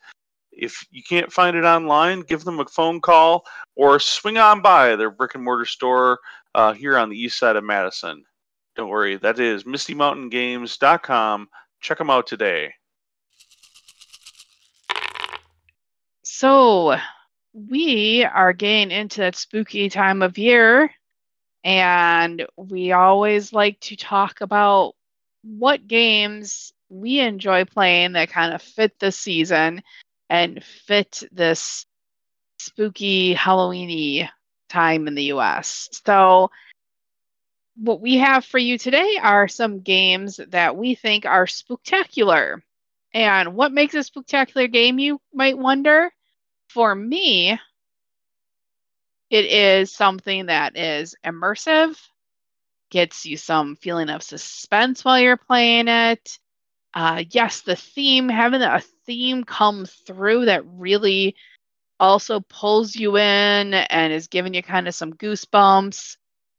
If you can't find it online, give them a phone call or swing on by their brick and mortar store here on the east side of Madison. Don't worry, that is MistyMountainGames.com. Check them out today. So So we are getting into that spooky time of year, and we always like to talk about what games we enjoy playing that kind of fit the season and fit this spooky Halloweeny time in the US. So what we have for you today are some games that we think are spooktacular. And what makes a spooktacular game, you might wonder? For me, it is something that is immersive, gets you some feeling of suspense while you're playing it. Yes, having a theme come through that really also pulls you in and is giving you kind of some goosebumps,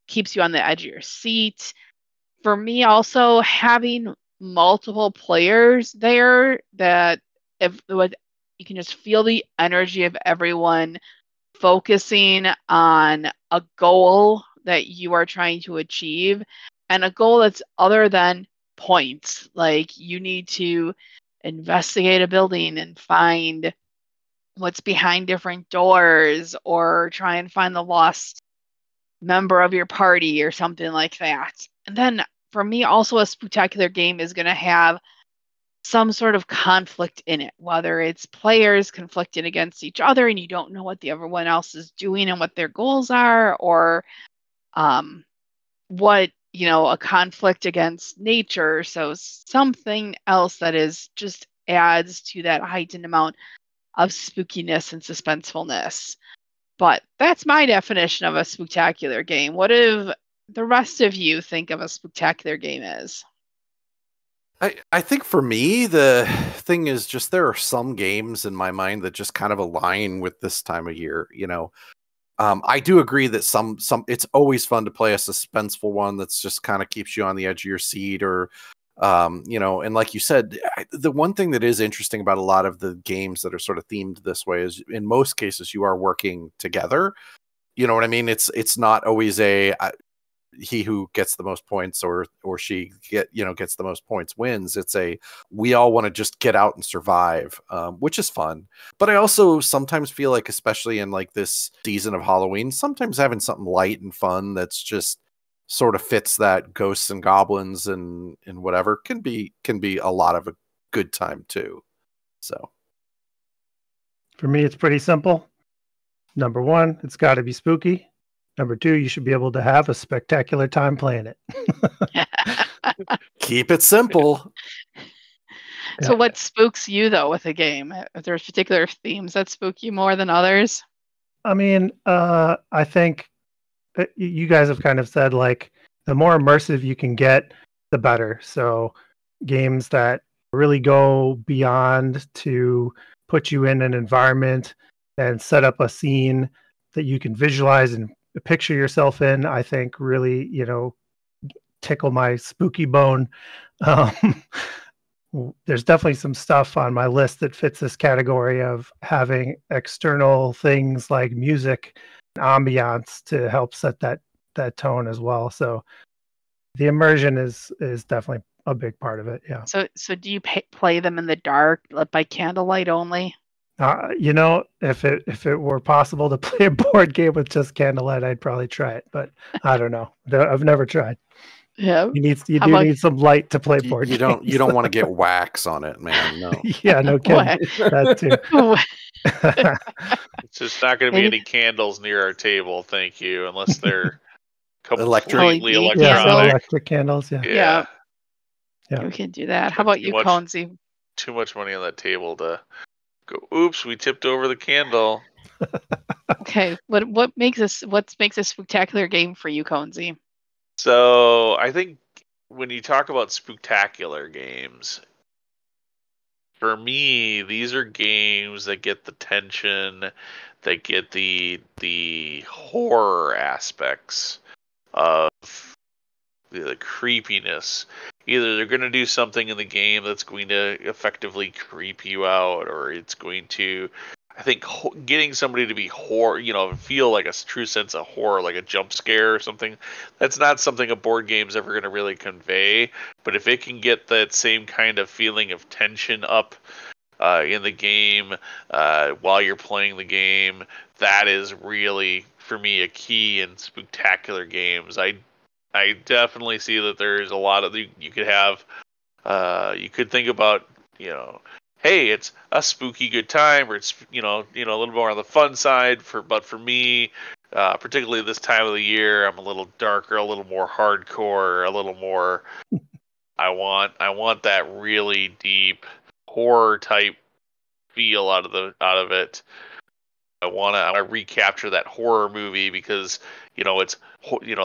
keeps you on the edge of your seat. For me, also having multiple players there that you can just feel the energy of everyone focusing on a goal that you are trying to achieve, and a goal that's other than points. Like, you need to investigate a building and find what's behind different doors, or try and find the lost member of your party or something like that. And then for me, also a spectacular game is going to have some sort of conflict in it, whether it's players conflicting against each other and you don't know what the everyone else is doing and what their goals are, or a conflict against nature. So something else that is just adds to that heightened amount of spookiness and suspensefulness. But that's my definition of a spectacular game. What do the rest of you think of a spectacular game is? I think for me, the thing is just there are some games in my mind that just kind of align with this time of year. I do agree that some it's always fun to play a suspenseful one that's just kind of keeps you on the edge of your seat, or and like you said, the one thing that is interesting about a lot of the games that are sort of themed this way is in most cases you are working together. You know what I mean? It's not always he who gets the most points or she gets the most points wins. It's we all want to just get out and survive, which is fun. But I also sometimes feel like, especially in like this season of Halloween, sometimes having something light and fun that's just sort of fits that ghosts and goblins and whatever can be a lot of a good time too. So For me, it's pretty simple. Number one, it's got to be spooky. Number two, you should be able to have a spectacular time playing it. Keep it simple. So what spooks you, though, with a game? If there's particular themes that spook you more than others? I mean, I think that you guys have kind of said, like, the more immersive you can get, the better. So games that really go beyond to put you in an environment and set up a scene that you can visualize and picture yourself in, I think really, tickle my spooky bone. There's definitely some stuff on my list that fits this category of having external things like music and ambiance to help set that tone as well. So the immersion is definitely a big part of it. Yeah. So do you play them in the dark, by candlelight only? If it were possible to play a board game with just candlelight, I'd probably try it, but I don't know. I've never tried. Yeah. You need some light to play board games. You don't want to get wax on it, man. No. Yeah, no kidding. That too. It's just not going to be any candles near our table, thank you, unless they're completely electronic. Yeah, so electric candles. Yeah. We can do that. How about you, Conzi? Too much money on that table to go, oops, we tipped over the candle. Okay, what makes a spectacular game for you, Conzi? So I think when you talk about spectacular games, for me, these are games that get the tension, that get the horror aspects of the creepiness. Either they're going to do something in the game that's going to effectively creep you out, or it's going to, I think, getting somebody to be feel like a true sense of horror, like a jump scare or something. That's not something a board game's ever going to really convey. But if it can get that same kind of feeling of tension up in the game while you're playing the game. That is really, for me, a key in Spooktacular games. I definitely see that there's a lot of you could have. You could think about, hey, it's a spooky good time, or it's a little more on the fun side. But for me, particularly this time of the year, I'm a little darker, a little more hardcore, a little more. I want that really deep horror type feel out of it. I want to recapture that horror movie because it's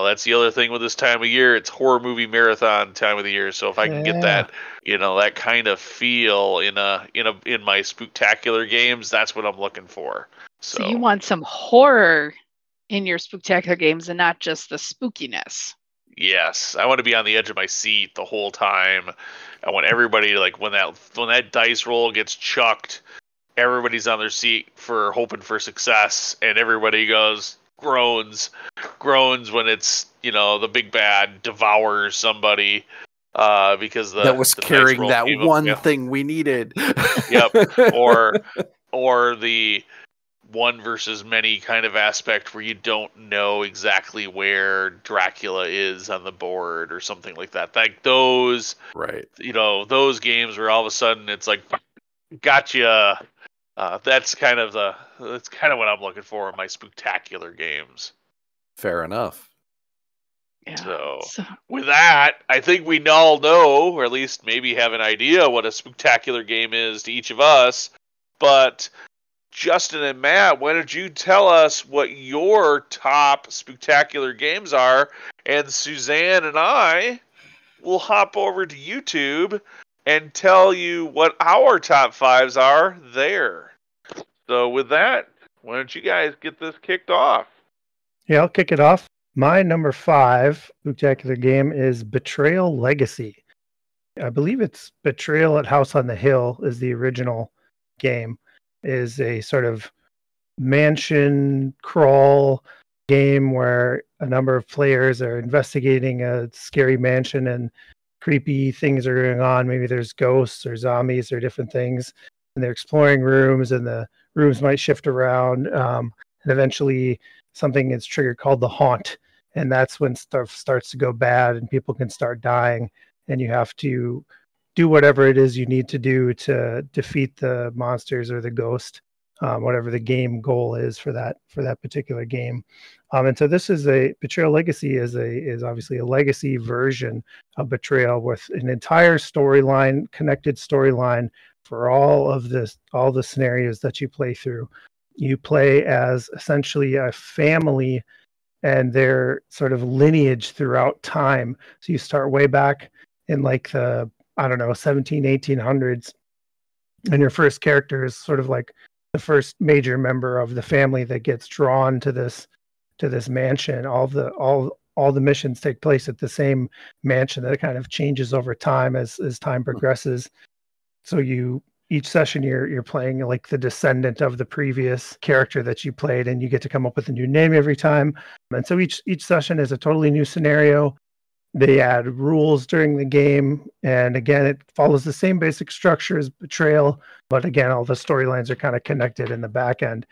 that's the other thing with this time of year. It's horror movie marathon time of the year. So if I can get that that kind of feel in my Spooktacular games, that's what I'm looking for. So you want some horror in your Spooktacular games and not just the spookiness. Yes, I want to be on the edge of my seat the whole time. I want everybody to, like, when that dice roll gets chucked, everybody's on their seat for hoping for success, and everybody groans when it's the big bad devours somebody because that was carrying that one thing we needed. Yep, or the one versus many kind of aspect where you don't know exactly where Dracula is on the board or something like that. Like those, right? Those games where all of a sudden it's like, gotcha. That's kind of what I'm looking for in my Spooktacular games. Fair enough. Yeah. So with that, I think we all know, or at least maybe have an idea what a Spooktacular game is to each of us. But Justin and Matt, why don't you tell us what your top Spooktacular games are, and Suzanne and I will hop over to YouTube and tell you what our top 5s are there. So with that, why don't you guys get this kicked off? Yeah, I'll kick it off. My number 5 Spooktacular game is Betrayal Legacy. I believe it's Betrayal at House on the Hill is the original game. Is a sort of mansion crawl game where a number of players are investigating a scary mansion and creepy things are going on. Maybe there's ghosts or zombies or different things, and they're exploring rooms, and the rooms might shift around. And eventually something is triggered called the haunt, and that's when stuff starts to go bad and people can start dying, and you have to do whatever it is you need to do to defeat the monsters or the ghost, whatever the game goal is for that particular game. And so this is Betrayal Legacy is obviously a legacy version of Betrayal with an entire storyline, connected storyline for all the scenarios that you play through. You play as essentially a family and their sort of lineage throughout time. So you start way back in like the 1800s, and your first character is sort of like the first major member of the family that gets drawn to this mansion. All the missions take place at the same mansion that kind of changes over time as time progresses. So each session you're playing like the descendant of the previous character that you played, and you get to come up with a new name every time. And so each session is a totally new scenario. They add rules during the game, and again, it follows the same basic structure as Betrayal, but again, all the storylines are kind of connected in the back end.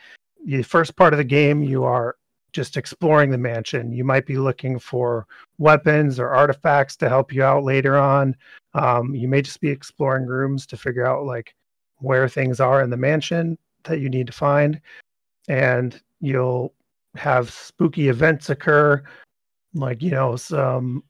The first part of the game, you are just exploring the mansion. You might be looking for weapons or artifacts to help you out later on. You may just be exploring rooms to figure out like where things are in the mansion that you need to find, and you'll have spooky events occur, like some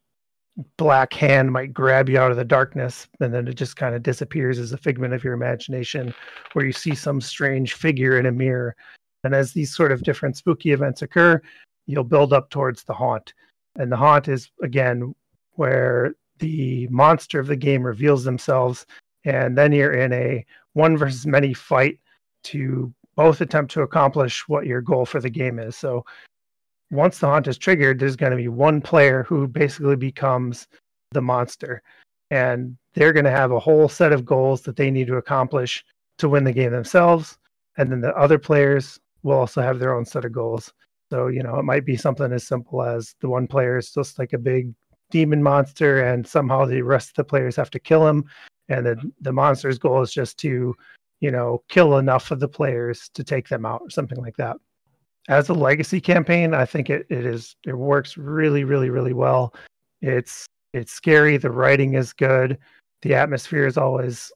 black hand might grab you out of the darkness, and then it just kind of disappears as a figment of your imagination, where you see some strange figure in a mirror. And as these sort of different spooky events occur, you'll build up towards the haunt. And the haunt is, again, where the monster of the game reveals themselves, and then you're in a one versus many fight to both attempt to accomplish what your goal for the game is. So once the haunt is triggered, there's going to be one player who basically becomes the monster, and they're going to have a whole set of goals that they need to accomplish to win the game themselves. And then the other players will also have their own set of goals. So, it might be something as simple as the one player is just like a big demon monster, and somehow the rest of the players have to kill him. And the monster's goal is just to, kill enough of the players to take them out or something like that. As a legacy campaign, I think it works really, really, really well. It's scary. The writing is good. The atmosphere is always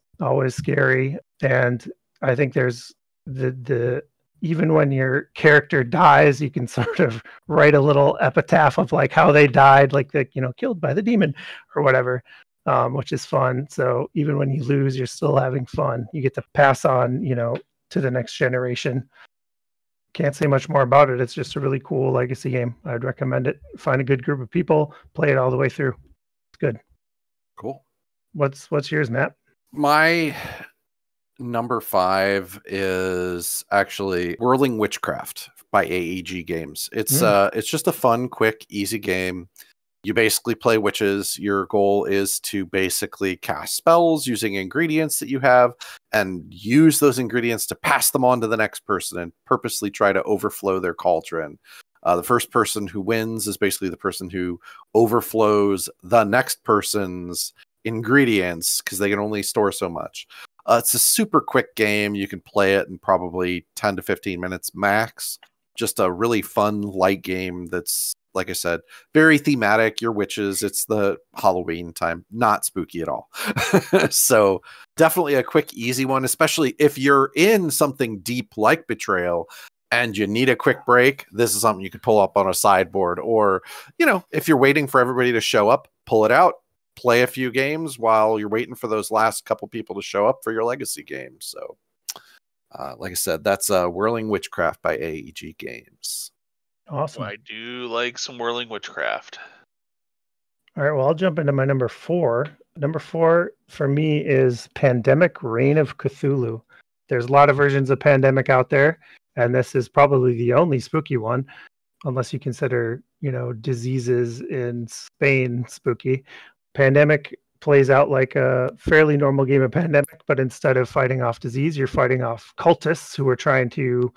scary. And I think there's the even when your character dies, you can sort of write a little epitaph of like how they died, like killed by the demon or whatever, which is fun. So even when you lose, you're still having fun. You get to pass on, to the next generation. Can't say much more about it. It's just a really cool legacy game. I'd recommend it. Find a good group of people, play it all the way through. It's good. Cool. What's yours, Matt? My number 5 is actually Whirling Witchcraft by AEG Games. It's just a fun, quick, easy game. You basically play witches. Your goal is to basically cast spells using ingredients that you have and use those ingredients to pass them on to the next person and purposely try to overflow their cauldron. The first person who wins is basically the person who overflows the next person's ingredients because they can only store so much. It's a super quick game. You can play it in probably 10 to 15 minutes max. Just a really fun, light game that's, like I said, very thematic. You're witches. It's the Halloween time. Not spooky at all. So definitely a quick, easy one, especially if you're in something deep like Betrayal and you need a quick break. This is something you could pull up on a sideboard. Or, if you're waiting for everybody to show up, pull it out. Play a few games while you're waiting for those last couple people to show up for your legacy game. So, like I said, that's Whirling Witchcraft by AEG Games. Awesome. I do like some Whirling Witchcraft. All right, well, I'll jump into my number 4. Number 4 for me is Pandemic Reign of Cthulhu. There's a lot of versions of Pandemic out there, and this is probably the only spooky one, unless you consider, diseases in Spain spooky. Pandemic plays out like a fairly normal game of Pandemic, but instead of fighting off disease, you're fighting off cultists who are trying to,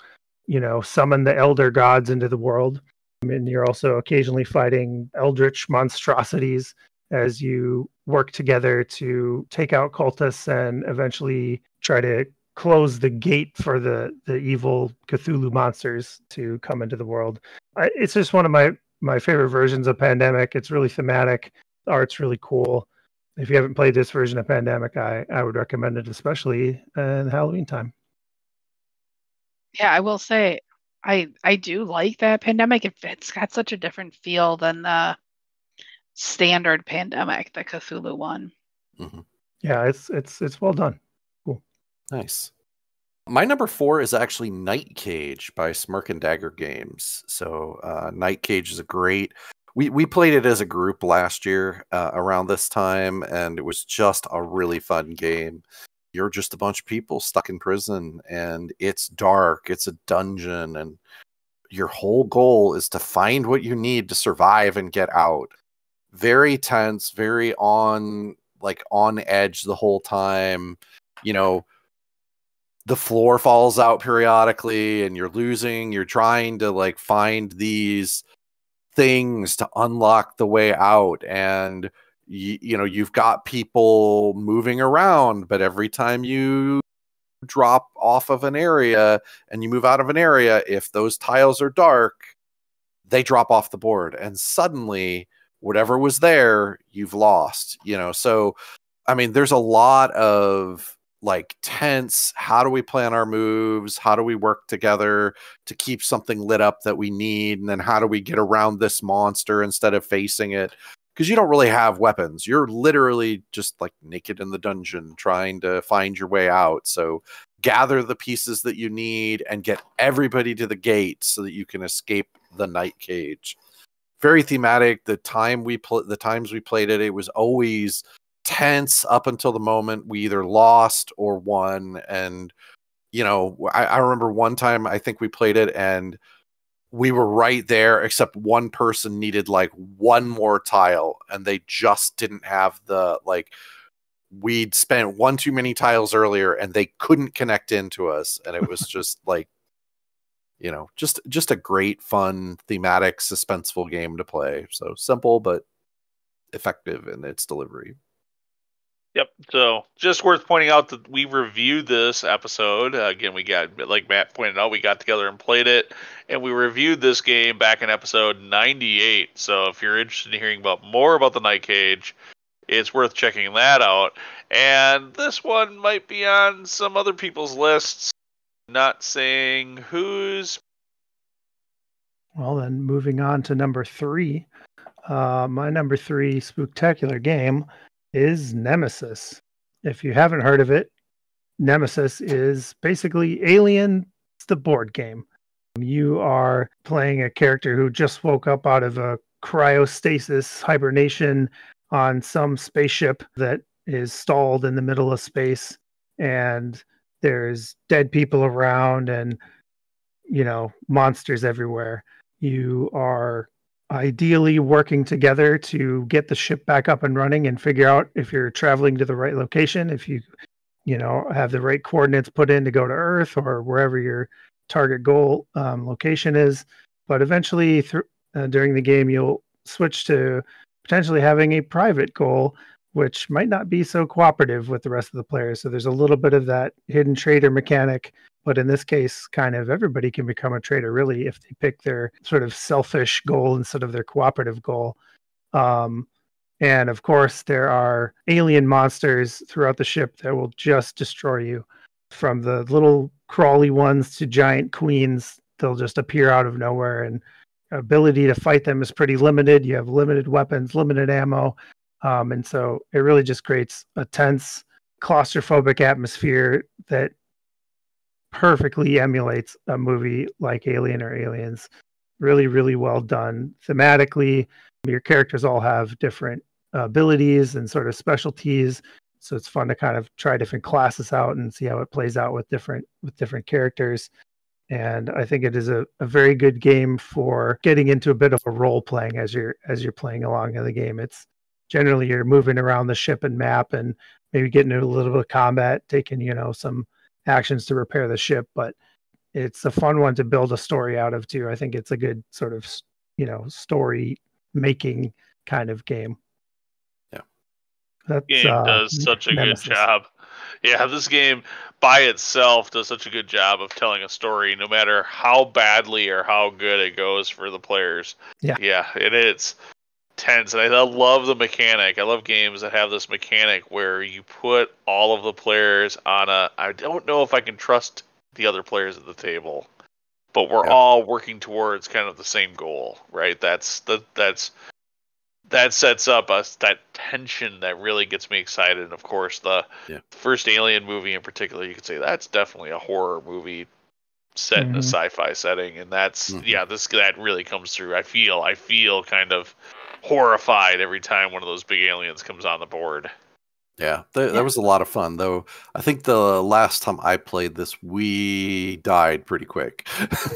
summon the elder gods into the world. And you're also occasionally fighting eldritch monstrosities as you work together to take out cultists and eventually try to close the gate for the evil Cthulhu monsters to come into the world. It's just one of my favorite versions of Pandemic. It's really thematic. The art's really cool. If you haven't played this version of Pandemic, I would recommend it, especially in Halloween time. Yeah, I will say I do like that Pandemic. It's got such a different feel than the standard Pandemic, the Cthulhu one. Mm-hmm. Yeah, it's well done. Cool. Nice. My number 4 is actually Night Cage by Smirk and Dagger Games. So Night Cage is a great... We played it as a group last year around this time, and it was just a really fun game. You're just a bunch of people stuck in prison, and it's dark. It's a dungeon, and your whole goal is to find what you need to survive and get out. Very tense, very on edge the whole time. The floor falls out periodically, and you're trying to find these things to unlock the way out, and you've got people moving around, but every time you drop off of an area and you move out of an area, if those tiles are dark, they drop off the board, and suddenly whatever was there, you've lost. So I mean, there's a lot of tense, how do we plan our moves? How do we work together to keep something lit up that we need? And then how do we get around this monster instead of facing it? Because you don't really have weapons. You're literally just naked in the dungeon trying to find your way out. So gather the pieces that you need and get everybody to the gate so that you can escape the Night Cage. Very thematic. The times we played it, it was always tense up until the moment we either lost or won. And I remember one time I think we played it and we were right there, except one person needed one more tile, and they just didn't have we'd spent one too many tiles earlier and they couldn't connect into us, and it was just just a great, fun, thematic, suspenseful game to play. So simple but effective in its delivery. Yep. So just worth pointing out that we reviewed this episode. Again, we got, like Matt pointed out, we got together and played it, and we reviewed this game back in episode 98. So if you're interested in hearing more about the Night Cage, it's worth checking that out. And this one might be on some other people's lists. Not saying whose. Well, then moving on to number 3. My number 3 Spooktacular game is Nemesis. If you haven't heard of it, Nemesis is basically Alien, the board game. You are playing a character who just woke up out of a cryostasis hibernation on some spaceship that is stalled in the middle of space, and there's dead people around and, monsters everywhere. You are ideally working together to get the ship back up and running and figure out if you're traveling to the right location, if you have the right coordinates put in to go to Earth or wherever your target goal location is. But eventually during the game, you'll switch to potentially having a private goal, which might not be so cooperative with the rest of the players. So there's a little bit of that hidden traitor mechanic. But in this case, kind of everybody can become a traitor, really, if they pick their sort of selfish goal instead of their cooperative goal. And of course, there are alien monsters throughout the ship that will just destroy you. From the little crawly ones to giant queens, they'll just appear out of nowhere. And ability to fight them is pretty limited. You have limited weapons, limited ammo. And so it really just creates a tense, claustrophobic atmosphere that perfectly emulates a movie like Alien or Aliens. Really, really well done. Thematically, your characters all have different abilities and sort of specialties. So it's fun to kind of try different classes out and see how it plays out with different characters. And I think it is a very good game for getting into a bit of a role playing as you're playing along in the game. It's generally you're moving around the ship and map and maybe getting into a little bit of combat, taking, some actions to repair the ship, but it's a fun one to build a story out of too. I think it's a good sort of, story making kind of game. Yeah. That game does such a Nemesis. good job. Yeah, this game by itself does such a good job of telling a story, no matter how badly or how good it goes for the players. Yeah. Yeah, it's tense. And I love the mechanic. I love games that have this mechanic where you put all of the players on I don't know if I can trust the other players at the table, but we're all working towards kind of the same goal, right? That sets up that tension that really gets me excited. And of course, the first Alien movie in particular, you could say that's definitely a horror movie set in a sci-fi setting, and that's that really comes through. I feel kind of horrified every time one of those big aliens comes on the board. Yeah, that was a lot of fun, though. I think the last time I played this, we died pretty quick.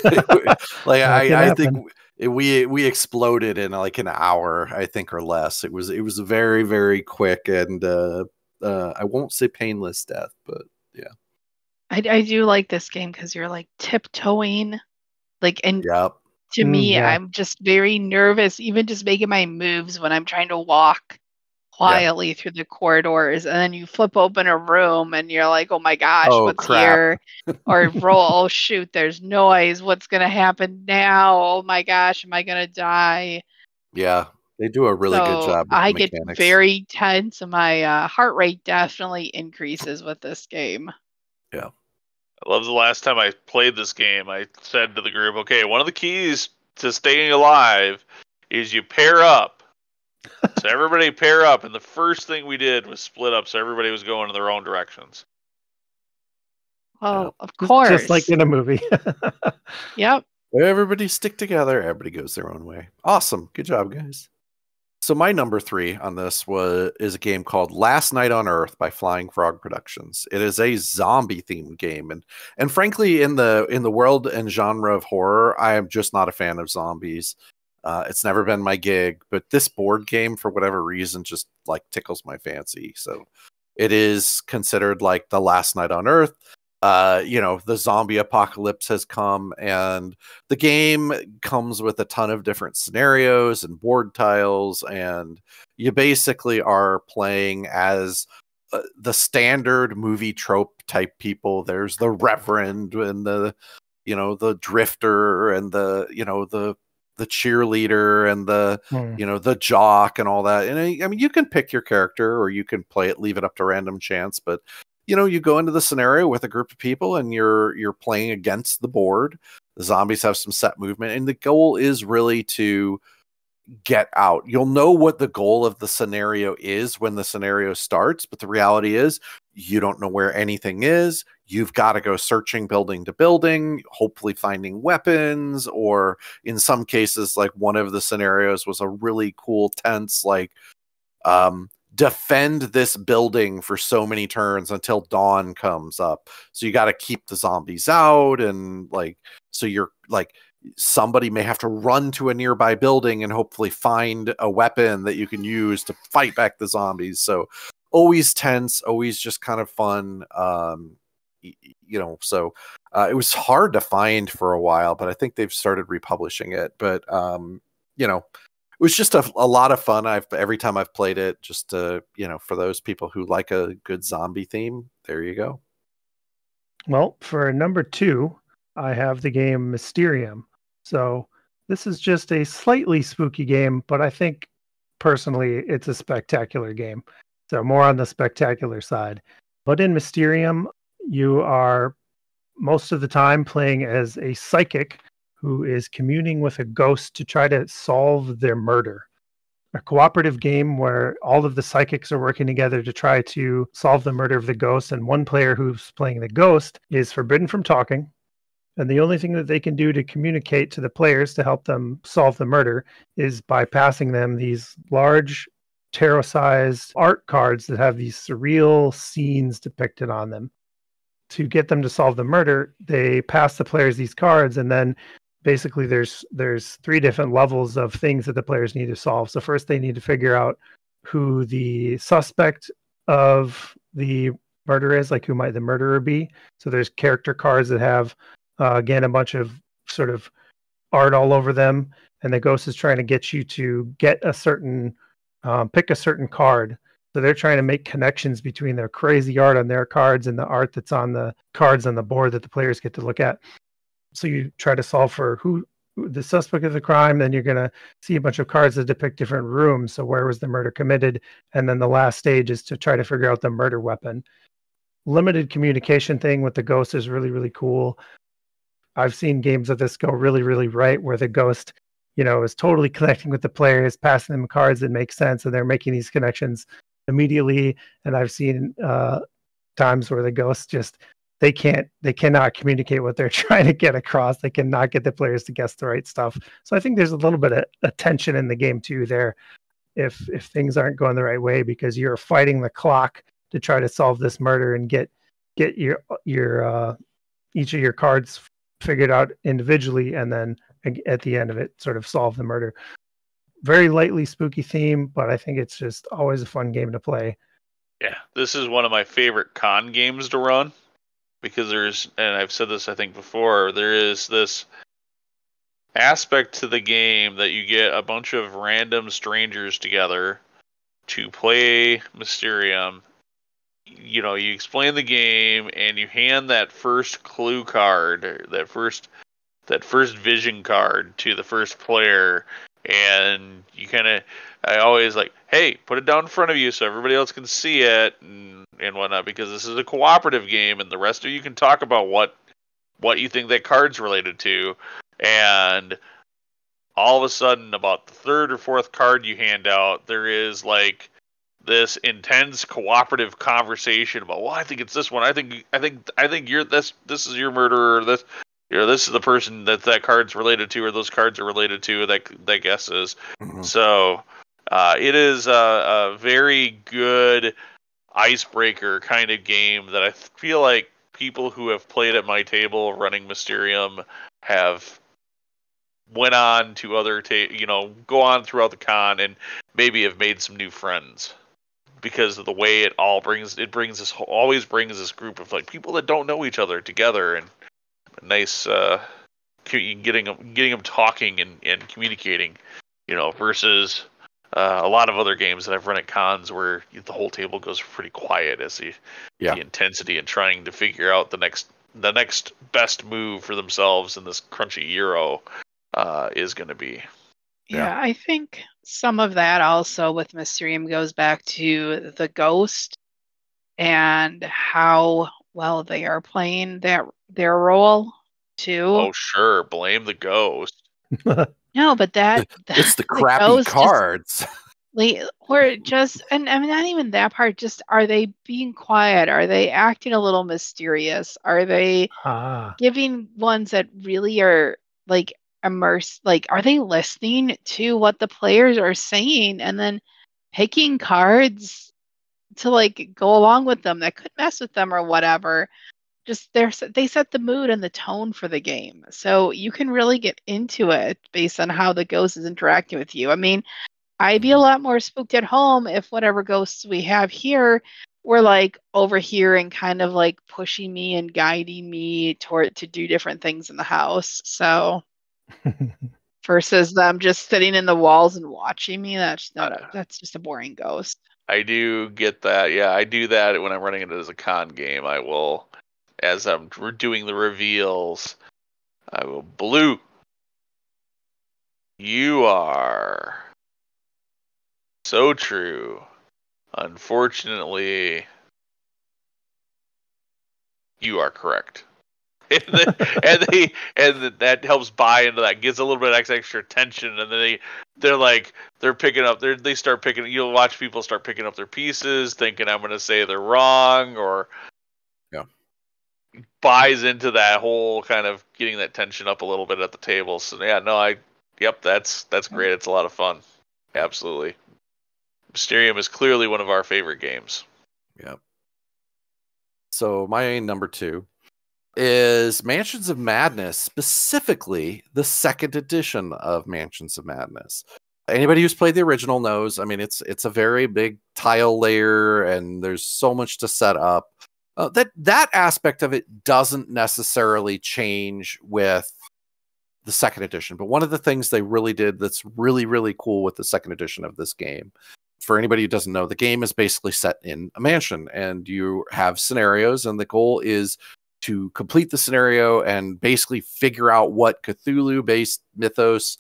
I think we exploded in like an hour, I think, or less. It was very, very quick, and I won't say painless death, but yeah. I do like this game because you're like tiptoeing, and to me, I'm just very nervous, even just making my moves when I'm trying to walk quietly through the corridors, and then you flip open a room and you're like, oh my gosh, what's here? Or roll, oh shoot, there's noise, what's gonna happen now? Oh my gosh, am I gonna die? Yeah, they do a really good job with I the get mechanics. very tense, and my heart rate definitely increases with this game. Yeah. I love the last time I played this game, I said to the group, okay, one of the keys to staying alive is you pair up. So everybody pair up, and the first thing we did was split up, so everybody was going in their own directions. Well, of course. Just like in a movie. Yep. Everybody stick together. Everybody goes their own way. Awesome. Good job, guys. So my number 3 on this is a game called Last Night on Earth by Flying Frog Productions. It is a zombie themed game, and frankly, in the world and genre of horror, I am just not a fan of zombies. It's never been my gig, but this board game, for whatever reason, just like tickles my fancy. So it is considered like the Last Night on Earth. The zombie apocalypse has come, and the game comes with a ton of different scenarios and board tiles, and you basically are playing as the standard movie trope type people. There's the reverend and the drifter and the cheerleader and the jock and all that. And I mean, you can pick your character or you can leave it up to random chance, but you go into the scenario with a group of people and you're playing against the board. The zombies have some set movement, and the goal is really to get out. You'll know what the goal of the scenario is when the scenario starts, but the reality is you don't know where anything is. You've got to go searching building to building, hopefully finding weapons, or in some cases, like one of the scenarios was a really cool tense, like defend this building for so many turns until dawn comes up. So you got to keep the zombies out, and so you're somebody may have to run to a nearby building and hopefully find a weapon that you can use to fight back the zombies. So always tense, always just kind of fun. So it was hard to find for a while, but I think they've started republishing it. But it was just a lot of fun. Every time I've played it, just for those people who like a good zombie theme, there you go. Well, for number 2, I have the game Mysterium. So this is just a slightly spooky game, but I think personally it's a spectacular game. So more on the spectacular side. But in Mysterium, you are most of the time playing as a psychic who is communing with a ghost to try to solve their murder. A cooperative game where all of the psychics are working together to try to solve the murder of the ghost, and one player who's playing the ghost is forbidden from talking. And the only thing that they can do to communicate to the players to help them solve the murder is by passing them these large tarot-sized art cards that have these surreal scenes depicted on them. To get them to solve the murder, they pass the players these cards, and then basically there's 3 different levels of things that the players need to solve. So first they need to figure out who the suspect of the murder is, like who might the murderer be. So there's character cards that have again a bunch of sort of art all over them, and the ghost is trying to get you to get a certain pick a certain card. So they're trying to make connections between their crazy art on their cards and the art that's on the cards on the board that the players get to look at. So you try to solve for who the suspect of the crime, then you're going to see a bunch of cards that depict different rooms. So where was the murder committed? And then the last stage is to try to figure out the murder weapon. Limited communication thing with the ghost is really, really cool. I've seen games of this go really, really right, where the ghost, is totally connecting with the players, passing them cards that make sense, and they're making these connections immediately. And I've seen times where the ghost just, they cannot communicate what they're trying to get across. They cannot get the players to guess the right stuff. So I think there's a little bit of tension in the game too there, if things aren't going the right way, because you're fighting the clock to try to solve this murder and get your each of your cards figured out individually, and then at the end of it sort of solve the murder. Very lightly spooky theme, but I think it's just always a fun game to play. Yeah, this is one of my favorite con games to run, because and I've said this I think before, there is this aspect to the game that you get a bunch of random strangers together to play Mysterium. You explain the game and you hand that first clue card, that first vision card to the first player, and I always hey, put it down in front of you so everybody else can see it and whatnot, because this is a cooperative game and the rest of you can talk about what you think that card's related to. And all of a sudden, about the 3rd or 4th card you hand out, there is this intense cooperative conversation about, well, I think it's this one. I think you're this is your murderer, or this is the person that card's related to, or those cards are related to, that guesses. Mm-hmm. So it is a very good icebreaker kind of game that I feel like people who have played at my table running Mysterium have went on to other go on throughout the con and maybe have made some new friends, because of the way it always brings this group of people that don't know each other together, and a nice getting them talking and communicating, versus a lot of other games that I've run at cons where the whole table goes pretty quiet as the intensity and trying to figure out the next best move for themselves in this crunchy Euro is going to be. Yeah, I think some of that also with Mysterium goes back to the Ghost and how well they are playing their role too. Oh, sure. Blame the Ghost. No, but it's the crappy cards. Or just, and I mean, not even that part, just are they being quiet? Are they acting a little mysterious? Are they giving ones that really are like immersed? Like, are they listening to what the players are saying and then picking cards to like go along with them that could mess with them or whatever? Just they set the mood and the tone for the game. So you can really get into it based on how the ghost is interacting with you. I mean, I'd be a lot more spooked at home if whatever ghosts we have here were like over here and kind of like pushing me and guiding me to do different things in the house. So versus them just sitting in the walls and watching me, that's just a boring ghost. I do get that. Yeah, I do that when I'm running it as a con game. I will, as I'm doing the reveals, I will Blue. You are so true. Unfortunately, you are correct. and that helps buy into that, gives a little bit of extra tension, and then they're picking up, they start picking. You'll watch people start picking up their pieces, thinking I'm going to say they're wrong, or buys into that whole kind of getting that tension up a little bit at the table. So that's great. It's a lot of fun. Absolutely. Mysterium is clearly one of our favorite games. Yep. So my number 2 is Mansions of Madness, specifically the second edition of Mansions of Madness. Anybody who's played the original knows, I mean, it's a very big tile layer, and there's so much to set up. That aspect of it doesn't necessarily change with the second edition, but one of the things they really did that's really, really cool with the second edition of this game, for anybody who doesn't know, the game is basically set in a mansion, and you have scenarios, and the goal is to complete the scenario and basically figure out what Cthulhu-based mythos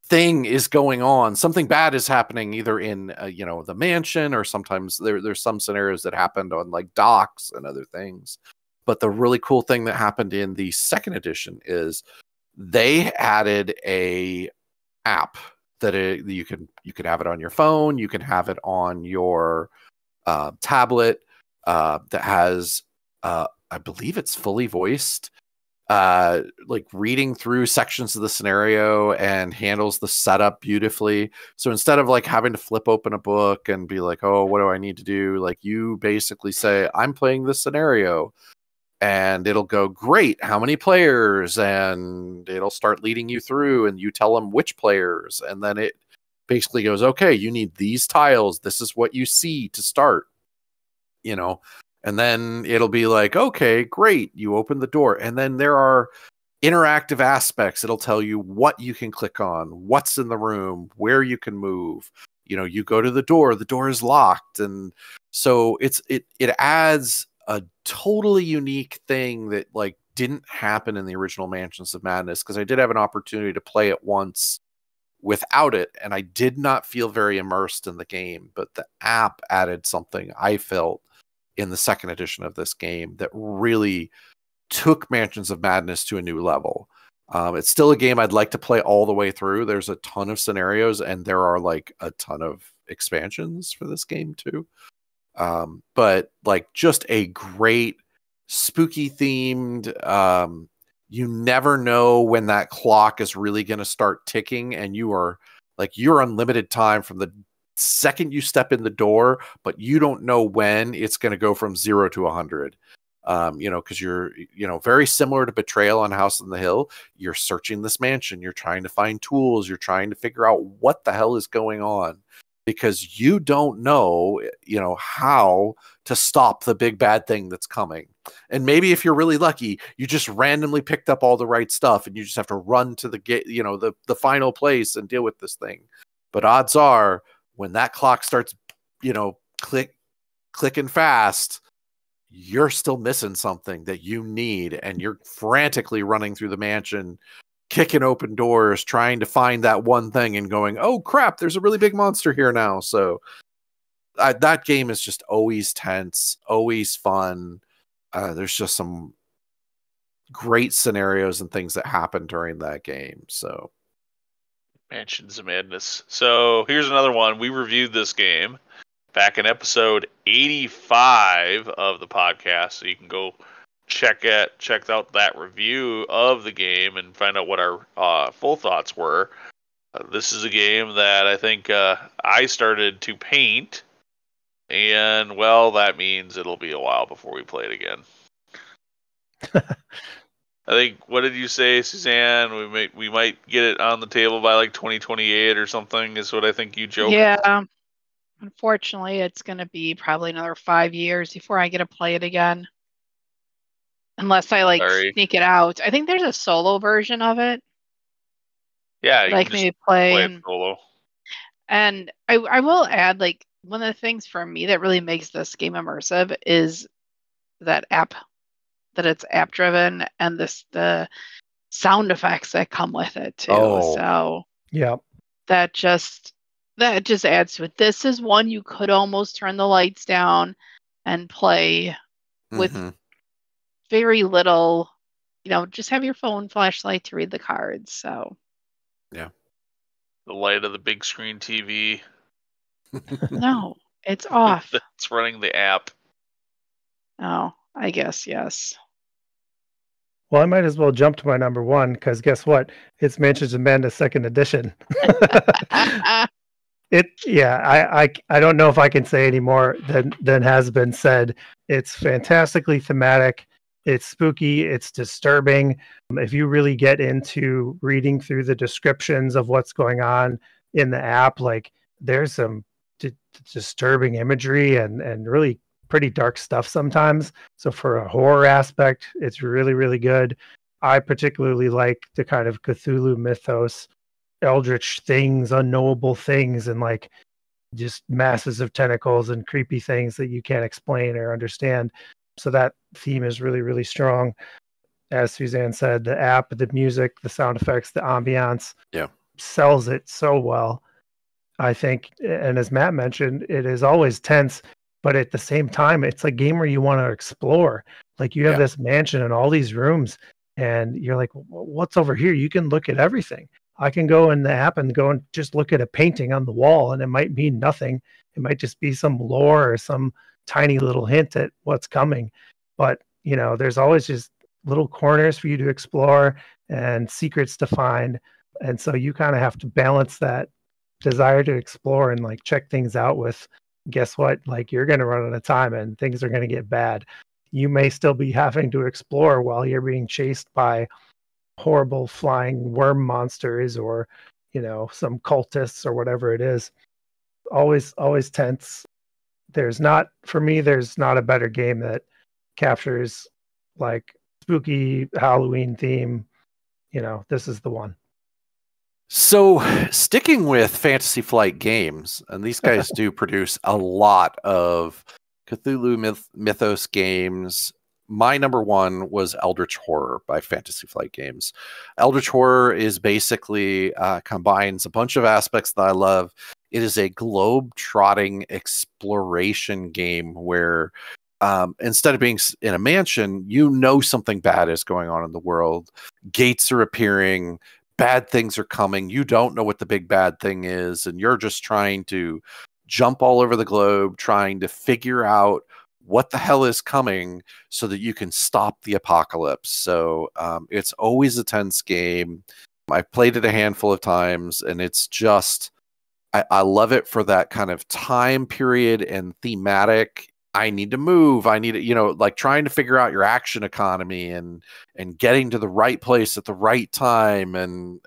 thing is going on. Something bad is happening either in the mansion, or sometimes there's some scenarios that happened on like docks and other things. But the really cool thing that happened in the second edition is they added a app that you could have it on your phone, you can have it on your tablet that has I believe it's fully voiced, like reading through sections of the scenario and handles the setup beautifully. So instead of like having to flip open a book and be like, oh, what do I need to do? Like, you basically say, I'm playing this scenario, and it'll go, great, how many players? And it'll start leading you through, and you tell them which players. And then it basically goes, okay, you need these tiles. This is what you see to start, And then it'll be like, okay, great. You open the door. And then there are interactive aspects. It'll tell you what you can click on, what's in the room, where you can move. You go to the door is locked. And so it adds a totally unique thing that like didn't happen in the original Mansions of Madness, because I did have an opportunity to play it once without it, and I did not feel very immersed in the game. But the app added something, I felt, in the second edition of this game that really took Mansions of Madness to a new level. It's still a game I'd like to play all the way through. There's a ton of scenarios, and there are like a ton of expansions for this game too. But like, just a great spooky themed, you never know when that clock is really going to start ticking, and you're unlimited time from the second you step in the door, but you don't know when it's going to go from 0 to 100. Because you're, very similar to Betrayal on House on the Hill. You're searching this mansion, you're trying to find tools, you're trying to figure out what the hell is going on, because you don't know, how to stop the big bad thing that's coming. And maybe if you're really lucky, you just randomly picked up all the right stuff, and you just have to run to the gate, the final place and deal with this thing. But odds are, when that clock starts, clicking fast, you're still missing something that you need, and you're frantically running through the mansion, kicking open doors, trying to find that one thing and going, oh crap, there's a really big monster here now. So that game is just always tense, always fun. There's just some great scenarios and things that happen during that game. So Mansions of Madness. So here's another one. We reviewed this game back in episode 85 of the podcast. So you can go check out that review of the game and find out what our full thoughts were. This is a game that I think I started to paint, and well, that means it'll be a while before we play it again. I think, what did you say, Suzanne? We might get it on the table by like 2028 or something, is what I think you joked. Yeah. Unfortunately, it's going to be probably another 5 years before I get to play it again. Unless I sneak it out. I think there's a solo version of it. Yeah, you that I can can just maybe play. play it solo. And I will add, like, one of the things for me that really makes this game immersive is that it's app driven, and the sound effects that come with it too. Oh. So Yeah. that just adds to it. This is one you could almost turn the lights down and play with very little, just have your phone flashlight to read the cards. So yeah. The light of the big screen TV. No, it's off. That's running the app. Oh, I guess, yes. Well, I might as well jump to my number one, because guess what? It's Mansions of Madness 2nd Edition. I don't know if I can say any more than has been said. It's fantastically thematic. It's spooky. It's disturbing. If you really get into reading through the descriptions of what's going on in the app, like, there's some disturbing imagery and really pretty dark stuff sometimes. So for a horror aspect, it's really, really good. I particularly like the kind of Cthulhu mythos, eldritch things, unknowable things, and like just masses of tentacles and creepy things that you can't explain or understand. So that theme is really, really strong. As Suzanne said, the app, the music, the sound effects, the ambiance sells it so well, I think. And as Matt mentioned, it is always tense, but at the same time, it's a game where you want to explore. Like, you have this mansion and all these rooms, and you're like, what's over here? You can look at everything. I can go in the app and go and just look at a painting on the wall, and it might mean nothing. It might just be some lore or some tiny little hint at what's coming. But, there's always just little corners for you to explore and secrets to find. And so you kind of have to balance that desire to explore and like check things out with, guess what? Like, you're going to run out of time and things are going to get bad. You may still be having to explore while you're being chased by horrible flying worm monsters or, some cultists or whatever it is. Always tense. There's not a better game that captures like spooky Halloween theme. This is the one. So, sticking with Fantasy Flight Games, and these guys do produce a lot of Cthulhu Mythos games. My number one was Eldritch Horror by Fantasy Flight Games. Eldritch Horror is basically combines a bunch of aspects that I love. It is a globe-trotting exploration game where instead of being in a mansion, something bad is going on in the world. Gates are appearing. Bad things are coming. You don't know what the big bad thing is, and you're just trying to jump all over the globe, trying to figure out what the hell is coming so that you can stop the apocalypse. So it's always a tense game. I've played it a handful of times, and it's just, I love it for that kind of time period and thematic I need to move. I need to, like trying to figure out your action economy and getting to the right place at the right time and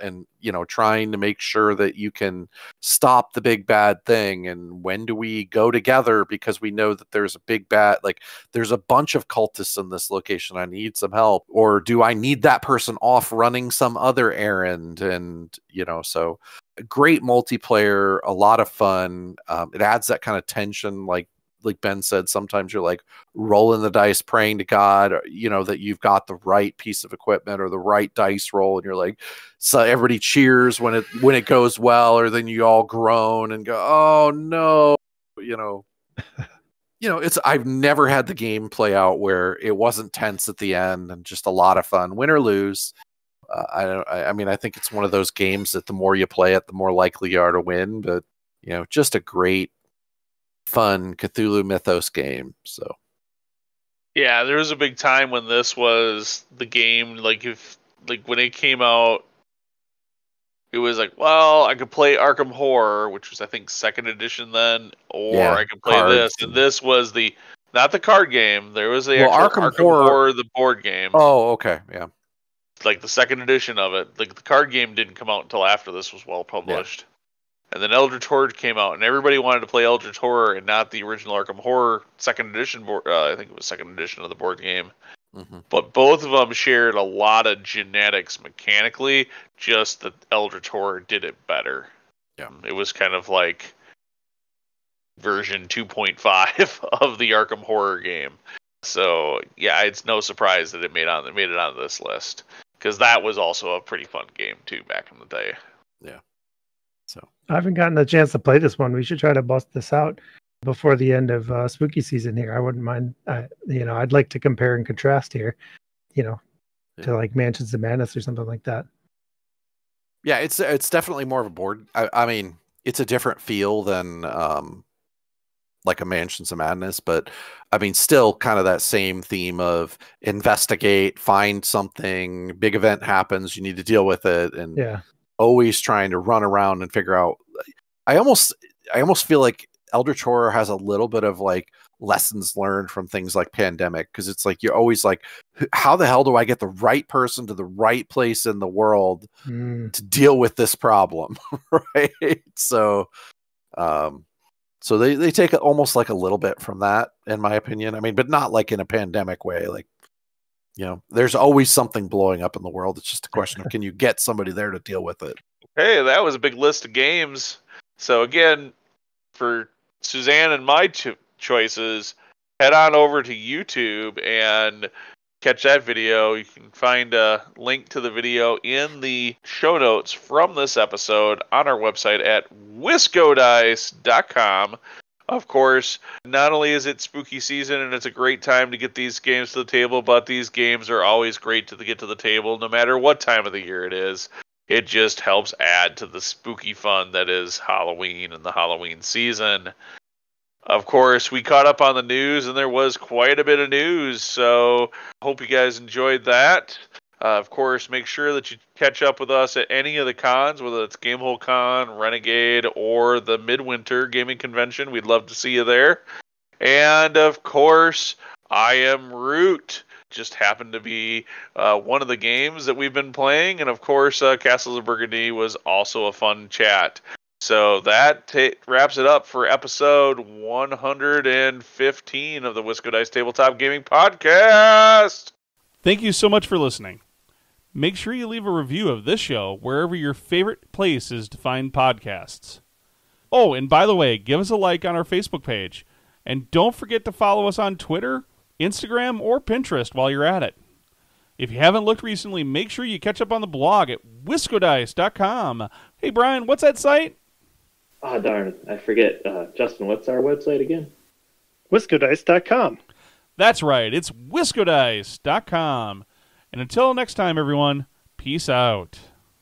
trying to make sure that you can stop the big bad thing. And when do we go together because we know that there's a big bad, like there's a bunch of cultists in this location. I need some help. Or do I need that person off running some other errand? And, so great multiplayer, a lot of fun. It adds that kind of tension, like Ben said, sometimes you're like rolling the dice, praying to God, that you've got the right piece of equipment or the right dice roll. And you're like, so everybody cheers when it goes well, or then you all groan and go, oh no, I've never had the game play out where it wasn't tense at the end and just a lot of fun, win or lose. I think it's one of those games that the more you play it, the more likely you are to win, but just a great, fun Cthulhu Mythos game. So yeah, there was a big time when this was the game. Like when it came out, it was like, well, I could play Arkham Horror, which was I think 2nd edition then, or I could play this. And this was not the card game. There was the actual Arkham Horror, the board game. Oh, okay, yeah. Like the 2nd edition of it. Like the card game didn't come out until after this was well published. Yeah. And then Eldritch Horror came out, and everybody wanted to play Eldritch Horror and not the original Arkham Horror 2nd edition board. I think it was 2nd edition of the board game. Mm-hmm. But both of them shared a lot of genetics mechanically, just that Eldritch Horror did it better. Yeah. It was kind of like version 2.5 of the Arkham Horror game. So, yeah, it's no surprise that it made it on this list. Because that was also a pretty fun game, too, back in the day. Yeah. So I haven't gotten a chance to play this one. We should try to bust this out before the end of spooky season here. I wouldn't mind. I'd like to compare and contrast here, to like Mansions of Madness or something like that. Yeah, it's definitely more of a board. I mean, it's a different feel than like a Mansions of Madness, but I mean, still kind of that same theme of investigate, find something, big event happens, you need to deal with it, and always trying to run around and figure out. I almost feel like Eldritch Horror has a little bit of like lessons learned from things like Pandemic, because it's like you're always like, how the hell do I get the right person to the right place in the world to deal with this problem, right? So they take almost like a little bit from that, in my opinion. I mean, but not like in a Pandemic way. Like, there's always something blowing up in the world. It's just a question of, can you get somebody there to deal with it? Hey, that was a big list of games. So again, for Suzanne and my choices, head on over to YouTube and catch that video. You can find a link to the video in the show notes from this episode on our website at WiscoDice.com. Of course, not only is it spooky season and it's a great time to get these games to the table, but these games are always great to get to the table no matter what time of the year it is. It just helps add to the spooky fun that is Halloween and the Halloween season. Of course, we caught up on the news, and there was quite a bit of news, so hope you guys enjoyed that. Of course, make sure that you catch up with us at any of the cons, whether it's Gamehole Con, Renegade, or the Midwinter Gaming Convention. We'd love to see you there. And, of course, I Am Root just happened to be one of the games that we've been playing. And, of course, Castles of Burgundy was also a fun chat. So that wraps it up for episode 115 of the WiscoDice Tabletop Gaming Podcast. Thank you so much for listening. Make sure you leave a review of this show wherever your favorite place is to find podcasts. Oh, and by the way, give us a like on our Facebook page. And don't forget to follow us on Twitter, Instagram, or Pinterest while you're at it. If you haven't looked recently, make sure you catch up on the blog at WiscoDice.com. Hey, Brian, what's that site? Ah, darn, I forget. Justin, what's our website again? WiscoDice.com. That's right, it's WiscoDice.com. And until next time, everyone, peace out.